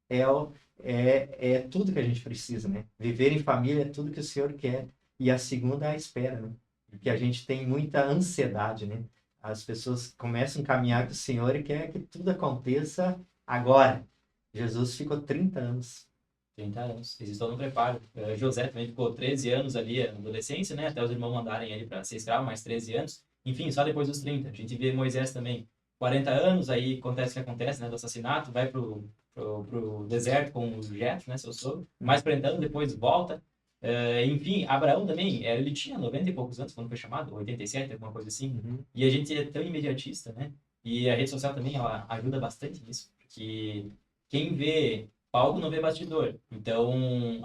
Speaker 1: é tudo que a gente precisa, né? Viver em família é tudo que o Senhor quer. E a segunda é a espera, né? Porque a gente tem muita ansiedade, né? As pessoas começam a caminhar com o Senhor e quer que tudo aconteça agora. Jesus ficou 30 anos.
Speaker 2: 30 anos. Eles estão no preparo. José também ficou 13 anos ali na adolescência, né? Até os irmãos mandarem ele para ser escravo, mais 13 anos. Enfim, só depois dos 30. A gente vê Moisés também. 40 anos, aí acontece o que acontece, né? Do assassinato, vai pro deserto com o Jetro, né? Seu sogro. Mais 40 anos, depois volta. Enfim, Abraão também, ele tinha 90 e poucos anos quando foi chamado, 87, alguma coisa assim. E a gente é tão imediatista, né? E a rede social também, ela ajuda bastante nisso. Porque quem vê palco não vê bastidor. Então,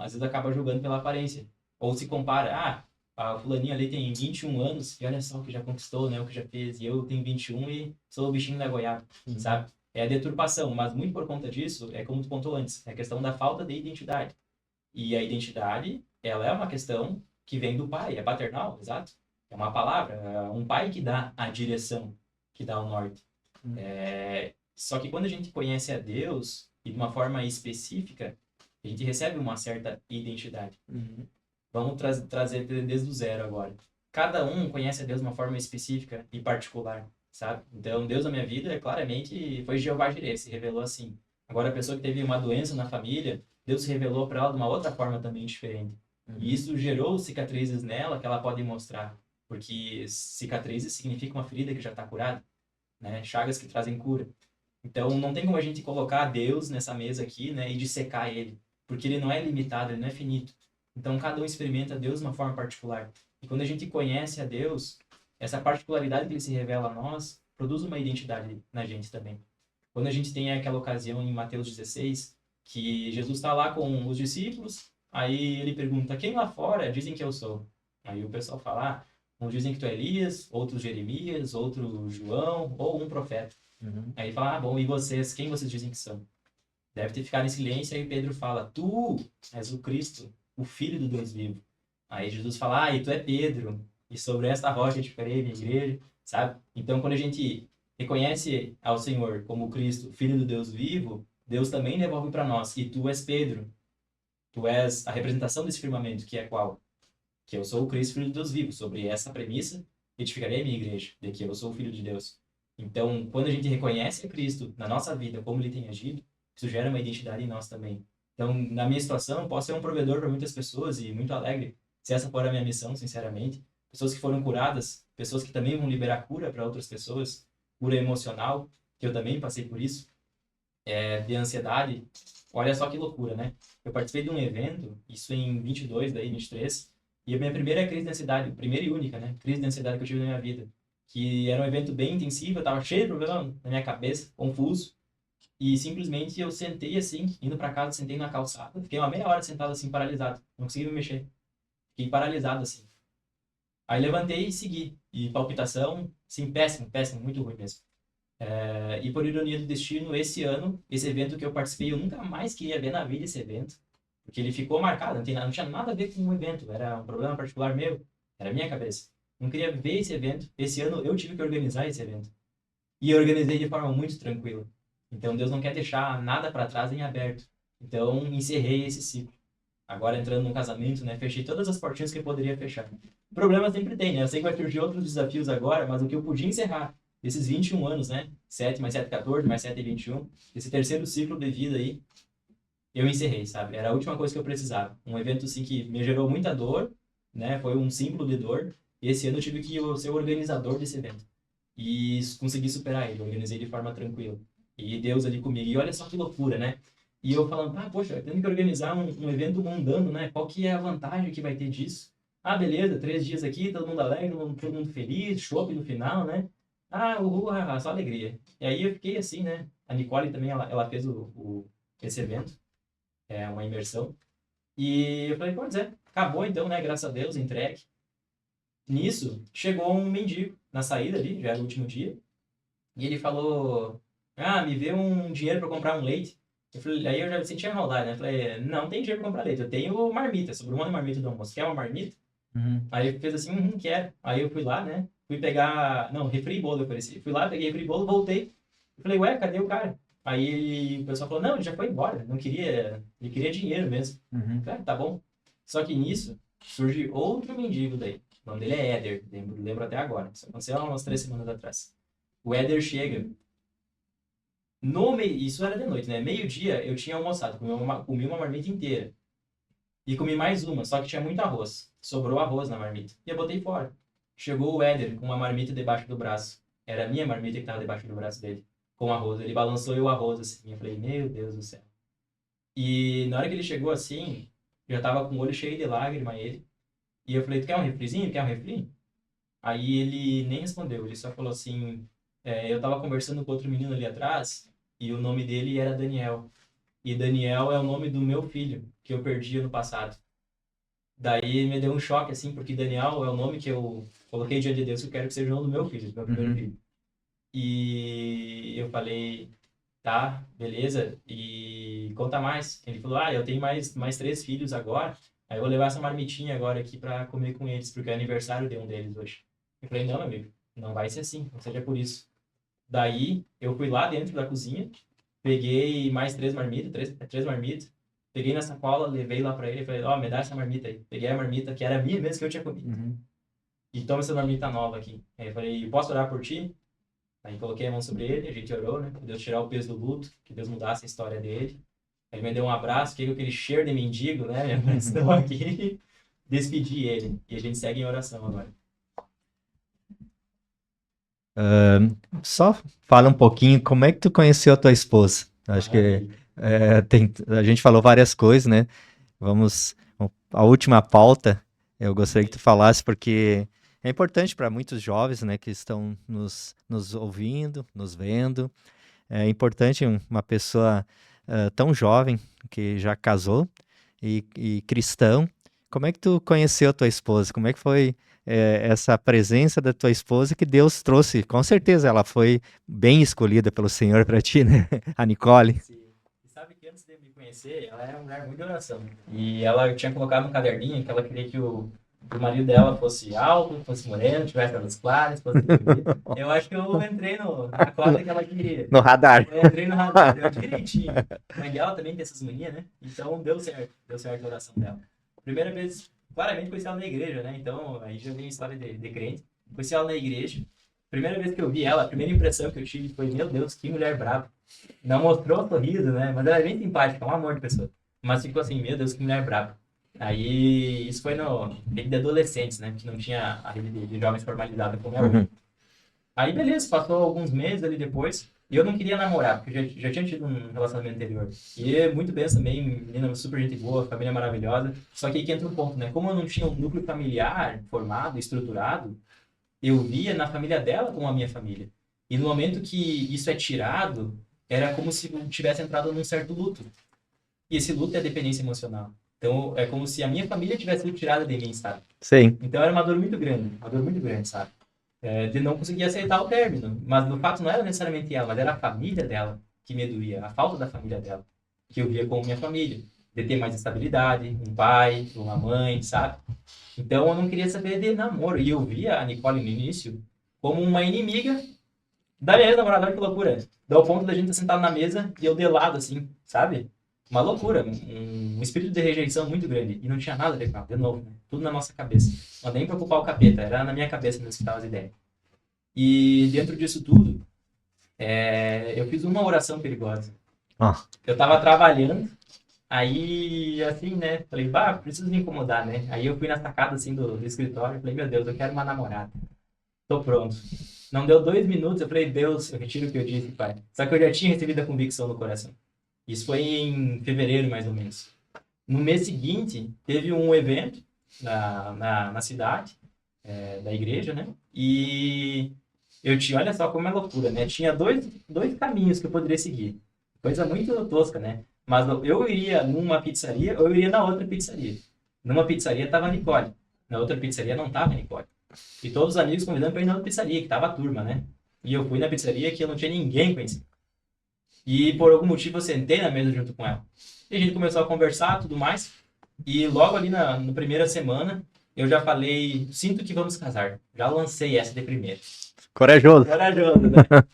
Speaker 2: às vezes acaba julgando pela aparência. Ou se compara, a fulaninha ali tem 21 anos e olha só o que já conquistou, né? O que já fez. E eu tenho 21 e sou o bichinho da goiaba, sabe? É a deturpação, mas muito por conta disso, é como tu pontuou antes, é a questão da falta de identidade. E a identidade, ela é uma questão que vem do pai, é paternal, exato. É uma palavra, é um pai que dá a direção, que dá o norte. Só que quando a gente conhece a Deus, e de uma forma específica, a gente recebe uma certa identidade. Vamos trazer desde o zero agora. Cada um conhece a Deus de uma forma específica e particular, sabe? Então, Deus na minha vida, claramente, foi Jeová Jireh, se revelou assim. Agora, a pessoa que teve uma doença na família, Deus se revelou para ela de uma outra forma também diferente. E isso gerou cicatrizes nela que ela pode mostrar. Porque cicatrizes significa uma ferida que já está curada, né? Chagas que trazem cura. Então, não tem como a gente colocar Deus nessa mesa aqui, né, e dissecar ele, porque ele não é limitado, ele não é finito. Então, cada um experimenta Deus de uma forma particular. E quando a gente conhece a Deus, essa particularidade que ele se revela a nós, produz uma identidade na gente também. Quando a gente tem aquela ocasião em Mateus 16, que Jesus está lá com os discípulos, aí ele pergunta, quem lá fora dizem que eu sou? Aí o pessoal fala, Uns dizem que tu é Elias, outros Jeremias, outro João, ou um profeta. Aí ele fala, bom, e vocês, quem vocês dizem que são? Deve ter ficado em silêncio, aí Pedro fala, tu és o Cristo, o Filho do Deus vivo. Aí Jesus fala, e tu é Pedro, e sobre esta rocha edificarei minha igreja, sabe? Então, quando a gente reconhece ao Senhor como Cristo, Filho do Deus vivo, Deus também devolve para nós, e tu és Pedro, tu és a representação desse firmamento, que é qual? Que eu sou o Cristo, Filho de Deus vivo. Sobre essa premissa, edificarei a minha igreja, de que eu sou o Filho de Deus. Então, quando a gente reconhece a Cristo na nossa vida, como ele tem agido, isso gera uma identidade em nós também. Então, na minha situação, posso ser um provedor para muitas pessoas e muito alegre, se essa for a minha missão, sinceramente. Pessoas que foram curadas, pessoas que também vão liberar cura para outras pessoas, cura emocional, que eu também passei por isso, de ansiedade. Olha só que loucura, né? Eu participei de um evento, isso em 22, daí 23, e a minha primeira crise de ansiedade, primeira e única, né? Crise de ansiedade que eu tive na minha vida. Que era um evento bem intensivo, eu tava cheio de problema na minha cabeça, confuso. E simplesmente eu sentei assim, indo para casa, sentei na calçada, fiquei uma meia hora sentado assim, paralisado. Não consegui me mexer. Fiquei paralisado assim. Aí levantei e segui. E palpitação, sim, péssimo, péssimo, muito ruim mesmo. E por ironia do destino, esse ano, esse evento que eu participei, eu nunca mais queria ver na vida esse evento. Porque ele ficou marcado, não tinha nada a ver com o evento. Era um problema particular meu, era a minha cabeça. Não queria ver esse evento. Esse ano eu tive que organizar esse evento. E eu organizei de forma muito tranquila. Então Deus não quer deixar nada para trás em aberto. Então encerrei esse ciclo. Agora entrando no casamento, né, fechei todas as portinhas que eu poderia fechar. Problema sempre tem, né? Eu sei que vai surgir outros desafios agora, mas o que eu podia encerrar esses 21 anos, né? 7 mais 7, 14, mais 7, 21, esse terceiro ciclo de vida aí, eu encerrei, sabe? Era a última coisa que eu precisava. Um evento assim que me gerou muita dor, né? Foi um símbolo de dor. E esse ano eu tive que ser o organizador desse evento. E consegui superar ele, organizei de forma tranquila. E Deus ali comigo. E olha só que loucura, né? E eu falando, poxa, tendo que organizar um evento mundano, né? Qual que é a vantagem que vai ter disso? Beleza, 3 dias aqui, todo mundo alegre, todo mundo feliz, chopp no final, né? Uhul, só alegria. E aí eu fiquei assim, né? A Nicole também, ela fez esse evento, uma imersão. E eu falei, pois acabou então, né? Graças a Deus, entregue. Nisso, chegou um mendigo na saída ali, já era o último dia, e ele falou, me vê um dinheiro para comprar um leite. Aí eu já me senti enrolado, né? Falei, não tem dinheiro para comprar leite, eu tenho marmita, sobrou uma marmita do almoço. Quer uma marmita? Aí ele fez assim, quero. Aí eu fui lá, né? Fui pegar, não, refri e bolo eu ofereci. Fui lá, peguei refri e bolo, voltei. Eu falei, ué, cadê o cara? Aí o pessoal falou, não, ele já foi embora, não queria, ele queria dinheiro mesmo. Eu falei, tá bom. Só que nisso, surge outro mendigo daí. O nome dele é Éder, lembro até agora. Isso aconteceu há umas 3 semanas atrás. O Éder chega. Isso era de noite, né? Meio-dia eu tinha almoçado, comi uma marmita inteira. E comi mais uma, só que tinha muito arroz. Sobrou arroz na marmita. E eu botei fora. Chegou o Éder com uma marmita debaixo do braço. Era a minha marmita que estava debaixo do braço dele. Com arroz. Ele balançou o arroz assim. Eu falei, meu Deus do céu. E na hora que ele chegou assim, já tava com o olho cheio de lágrima ele. E eu falei, tu quer um refrizinho? Quer um refri? Aí ele nem respondeu. Ele só falou assim, eu tava conversando com outro menino ali atrás e o nome dele era Daniel. E Daniel é o nome do meu filho, que eu perdi ano passado. Daí me deu um choque, assim, porque Daniel é o nome que eu coloquei diante de Deus, que eu quero que seja o nome do meu filho, do meu primeiro filho. E eu falei, tá, beleza, e conta mais. Ele falou, eu tenho mais 3 filhos agora, aí eu vou levar essa marmitinha agora aqui pra comer com eles, porque é aniversário de um deles hoje. Eu falei, não, meu amigo, não vai ser assim, não seja por isso. Daí eu fui lá dentro da cozinha, peguei mais 3 marmitas, 3 marmitas, peguei na sacola, levei lá pra ele e falei, me dá essa marmita aí. Peguei a marmita, que era minha mesmo, que eu tinha comido. E toma essa marmita nova aqui. Aí eu falei, posso orar por ti? Aí coloquei a mão sobre ele, a gente orou, né? Que Deus tirar o peso do luto, que Deus mudasse a história dele. Aí ele me deu um abraço, fiquei com aquele cheiro de mendigo, né? Me abraçou aqui, despedi ele. E a gente segue em oração agora.
Speaker 1: Só fala um pouquinho, como é que tu conheceu a tua esposa? Acho que a gente falou várias coisas, né? A última pauta, eu gostaria que tu falasse, porque é importante para muitos jovens, né, que estão nos ouvindo, nos vendo. É importante uma pessoa tão jovem, que já casou, e cristão. Como é que tu conheceu a tua esposa? Como é que foi essa presença da tua esposa que Deus trouxe. Com certeza ela foi bem escolhida pelo Senhor para ti, né? A Nicole.
Speaker 2: Sim. E sabe que antes de me conhecer, ela era uma mulher muito de oração. E ela tinha colocado no caderninho que ela queria que o marido dela fosse alto, fosse moreno, tivesse olhos claros, fosse bonito. Eu acho que eu entrei na cota que ela queria.
Speaker 1: No radar.
Speaker 2: Eu entrei no radar, deu direitinho. A mãe dela também tem essas manias, né? Então deu certo a oração dela. Primeira vez, claramente conheci ela na igreja, né? Então aí já vem a história de crente. Conheci ela na igreja. Primeira vez que eu vi ela, a primeira impressão que eu tive foi, meu Deus, que mulher brava. Não mostrou sorriso, né? Mas ela é bem simpática, é um amor de pessoa. Mas ficou assim, meu Deus, que mulher brava. Aí, isso foi no rede de adolescentes, né? Que não tinha a rede de jovens formalizada como é hoje. Aí, beleza, passou alguns meses ali depois. E eu não queria namorar, porque eu já tinha tido um relacionamento anterior. E é muito bem também, menina super gente boa, família maravilhosa. Só que aí que entra um ponto, né? Como eu não tinha um núcleo familiar formado, estruturado, eu via na família dela como a minha família. E no momento que isso é tirado, era como se eu tivesse entrado num certo luto. E esse luto é dependência emocional. Então, é como se a minha família tivesse sido tirada de mim, sabe?
Speaker 1: Sim.
Speaker 2: Então, era uma dor muito grande, sabe? De não conseguir aceitar o término. Mas, no fato, não era necessariamente ela, mas era a família dela que me doía, a falta da família dela, que eu via como minha família. De ter mais estabilidade, um pai, uma mãe, sabe? Então, eu não queria saber de namoro. E eu via a Nicole no início como uma inimiga da minha ex-namorada. Olha que loucura. Dá o ponto da gente estar sentado na mesa e eu de lado, assim, sabe? Uma loucura. Um espírito de rejeição muito grande. E não tinha nada a ver com ela, de novo, né? Tudo na nossa cabeça. Não nem preocupar o capeta, era na minha cabeça mesmo que estavam as ideias. E dentro disso tudo, eu fiz uma oração perigosa. Eu tava trabalhando, aí, assim, né? Falei, bah, preciso me incomodar, né? Aí eu fui na sacada, assim, do escritório e falei, meu Deus, eu quero uma namorada. Tô pronto. Não deu 2 minutos, eu falei, Deus, eu retiro o que eu disse, pai. Só que eu já tinha recebido a convicção no coração. Isso foi em fevereiro, mais ou menos. No mês seguinte, teve um evento na cidade, da igreja, né? E eu tinha, olha só como é loucura, né? Tinha dois caminhos que eu poderia seguir. Coisa muito tosca, né? Mas eu iria numa pizzaria ou eu iria na outra pizzaria. Numa pizzaria tava a Nicole. Na outra pizzaria não tava a Nicole. E todos os amigos convidando para ir na outra pizzaria, que tava a turma, né? E eu fui na pizzaria que eu não tinha ninguém conhecido. E por algum motivo eu sentei na mesa junto com ela. E a gente começou a conversar, tudo mais. E logo ali na primeira semana, eu já falei, sinto que vamos casar. Já lancei essa de primeira.
Speaker 1: Corajoso.
Speaker 2: Corajoso, né?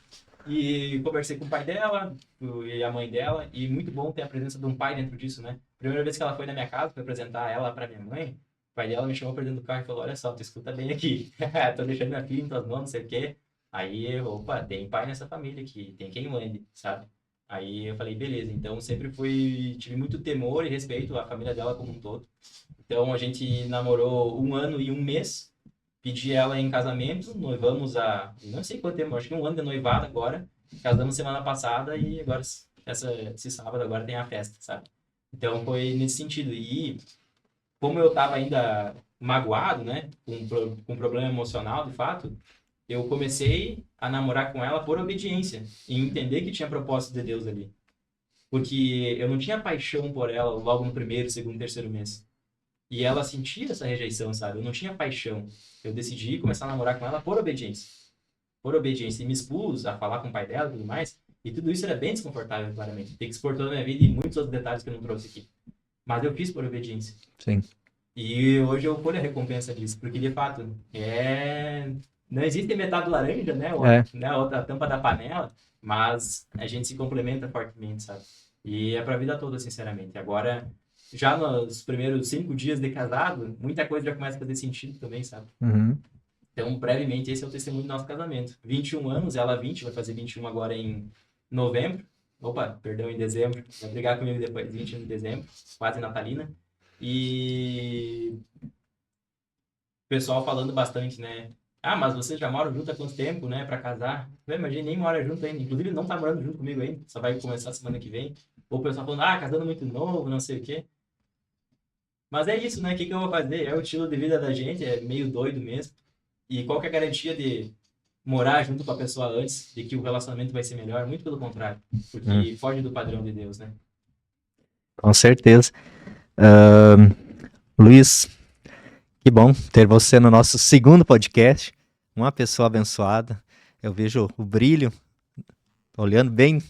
Speaker 2: E conversei com o pai dela e a mãe dela. E muito bom ter a presença de um pai dentro disso, né? Primeira vez que ela foi na minha casa para apresentar ela para minha mãe, o pai dela me chamou para dentro do carro e falou, olha só, tu escuta bem aqui. Tô deixando minha filha em tuas mãos, não sei o quê. Aí, opa, tem pai nessa família aqui, tem quem mande, sabe? Aí eu falei, beleza. Então sempre tive muito temor e respeito à família dela como um todo. Então a gente namorou 1 ano e 1 mês, pedi ela em casamento, noivamos não sei quanto tempo, acho que 1 ano de noivado agora. Casamos semana passada e agora, esse sábado agora tem a festa, sabe? Então foi nesse sentido. E como eu tava ainda magoado, né, com problema emocional, de fato, eu comecei a namorar com ela por obediência e entender que tinha propósito de Deus ali. Porque eu não tinha paixão por ela logo no primeiro, segundo, terceiro mês. E ela sentia essa rejeição, sabe? Eu não tinha paixão. Eu decidi começar a namorar com ela por obediência. Por obediência. E me expus a falar com o pai dela e tudo mais. E tudo isso era bem desconfortável, claramente. Tem que expor toda a minha vida e muitos outros detalhes que eu não trouxe aqui. Mas eu fiz por obediência.
Speaker 1: Sim.
Speaker 2: E hoje eu colho a recompensa disso. Porque, de fato, não existe metade laranja, né? Né? A tampa da panela. Mas a gente se complementa fortemente, sabe? E é pra vida toda, sinceramente. Agora, já nos primeiros 5 dias de casado, muita coisa já começa a fazer sentido também, sabe? Então, brevemente, esse é o testemunho do nosso casamento. 21 anos, ela 20, vai fazer 21 agora em novembro. Opa, perdão, em dezembro. Vai brigar comigo depois, 21 de dezembro, quase natalina. E o pessoal falando bastante, né? Ah, mas vocês já moram junto há quanto tempo, né, pra casar? Imagina, nem mora junto ainda. Inclusive, não tá morando junto comigo ainda. Só vai começar semana que vem. Ou o pessoal falando, casando muito novo, não sei o quê. Mas é isso, né? O que eu vou fazer? É o estilo de vida da gente, é meio doido mesmo. E qual que é a garantia de morar junto com a pessoa antes, de que o relacionamento vai ser melhor? Muito pelo contrário. Porque foge do padrão de Deus, né?
Speaker 1: Com certeza. Luiz, Que bom ter você no nosso segundo podcast. Uma pessoa abençoada. Eu vejo o brilho, olhando bem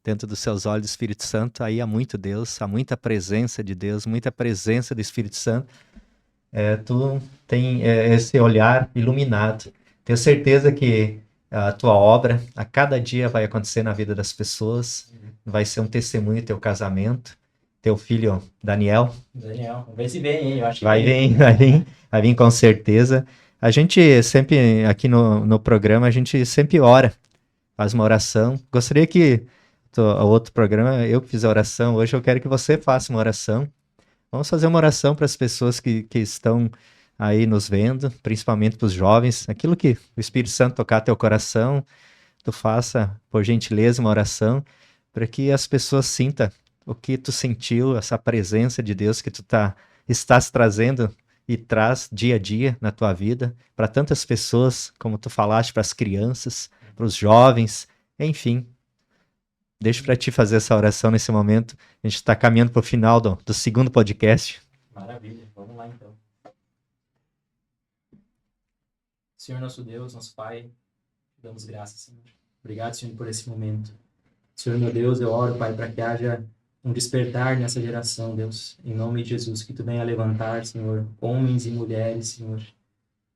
Speaker 1: dentro dos seus olhos, Espírito Santo. Aí há muito Deus, há muita presença de Deus, muita presença do Espírito Santo. Tu tem esse olhar iluminado. Tenho certeza que a tua obra, a cada dia, vai acontecer na vida das pessoas. Vai ser um testemunho teu casamento. Teu filho, Daniel.
Speaker 2: Daniel, vamos ver se vem, hein? Eu acho que
Speaker 1: Vai vir, vai vir com certeza. A gente sempre, aqui no programa, a gente sempre ora, faz uma oração. Gostaria que o outro programa, eu fiz a oração. Hoje eu quero que você faça uma oração. Vamos fazer uma oração para as pessoas que estão aí nos vendo, principalmente para os jovens. Aquilo que o Espírito Santo tocar teu coração, tu faça, por gentileza, uma oração, para que as pessoas sintam o que tu sentiu, essa presença de Deus que tu estás trazendo e traz dia a dia na tua vida, para tantas pessoas, como tu falaste, para as crianças, para os jovens, enfim. Deixo para ti fazer essa oração nesse momento. A gente está caminhando para o final do segundo podcast.
Speaker 2: Maravilha, vamos lá então. Senhor nosso Deus, nosso Pai, te damos graças, Senhor. Obrigado, Senhor, por esse momento. Senhor, meu Deus, eu oro, Pai, para que haja um despertar nessa geração, Deus, em nome de Jesus, que tu venha levantar, Senhor, homens e mulheres, Senhor.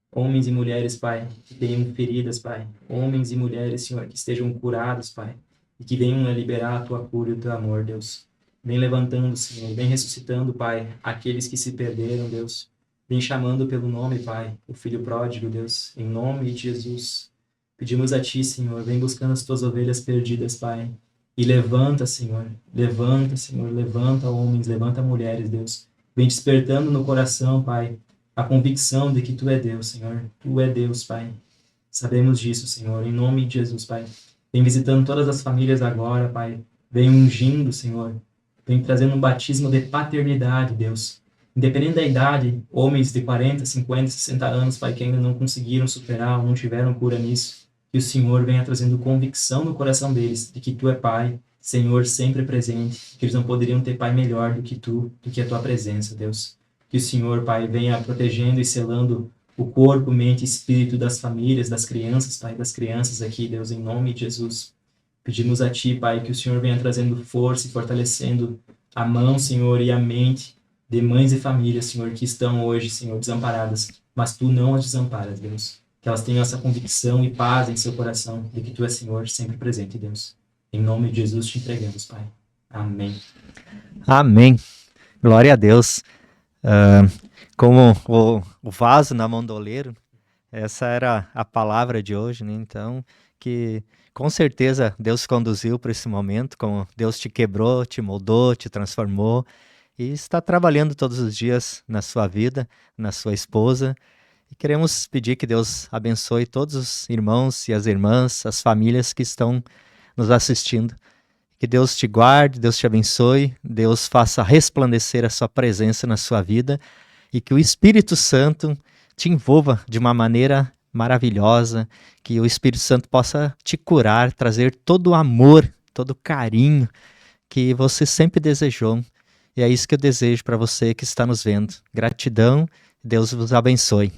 Speaker 2: Homens e mulheres, Pai, que tenham feridas, Pai. Homens e mulheres, Senhor, que estejam curados, Pai. E que venham a liberar a tua cura e o teu amor, Deus. Vem levantando, Senhor. Vem ressuscitando, Pai, aqueles que se perderam, Deus. Vem chamando pelo nome, Pai, o Filho pródigo, Deus. Em nome de Jesus. Pedimos a Ti, Senhor. Vem buscando as Tuas ovelhas perdidas, Pai. E levanta, Senhor. Levanta, Senhor. Levanta homens, levanta mulheres, Deus. Vem despertando no coração, Pai, a convicção de que Tu é Deus, Senhor. Tu é Deus, Pai. Sabemos disso, Senhor. Em nome de Jesus, Pai. Vem visitando todas as famílias agora, Pai. Vem ungindo, Senhor. Vem trazendo um batismo de paternidade, Deus. Independente da idade, homens de 40, 50, 60 anos, Pai, que ainda não conseguiram superar ou não tiveram cura nisso, que o Senhor venha trazendo convicção no coração deles de que Tu é Pai, Senhor, sempre presente, que eles não poderiam ter Pai melhor do que Tu, do que a Tua presença, Deus. Que o Senhor, Pai, venha protegendo e selando o corpo, mente e espírito das famílias, das crianças, Pai, das crianças aqui, Deus, em nome de Jesus. Pedimos a Ti, Pai, que o Senhor venha trazendo força e fortalecendo a mão, Senhor, e a mente de mães e famílias, Senhor, que estão hoje, Senhor, desamparadas, mas Tu não as desamparas, Deus. Que elas tenham essa convicção e paz em seu coração de que Tu és, Senhor, sempre presente, Deus. Em nome de Jesus te entregamos, Pai. Amém.
Speaker 1: Amém. Glória a Deus. Como o vaso na mão do oleiro, essa era a palavra de hoje, né? Então, que com certeza Deus conduziu para esse momento, como Deus te quebrou, te moldou, te transformou e está trabalhando todos os dias na sua vida, na sua esposa. E queremos pedir que Deus abençoe todos os irmãos e as irmãs, as famílias que estão nos assistindo. Que Deus te guarde, Deus te abençoe, Deus faça resplandecer a sua presença na sua vida e que o Espírito Santo te envolva de uma maneira maravilhosa, que o Espírito Santo possa te curar, trazer todo o amor, todo o carinho que você sempre desejou. E é isso que eu desejo para você que está nos vendo. Gratidão, Deus vos abençoe.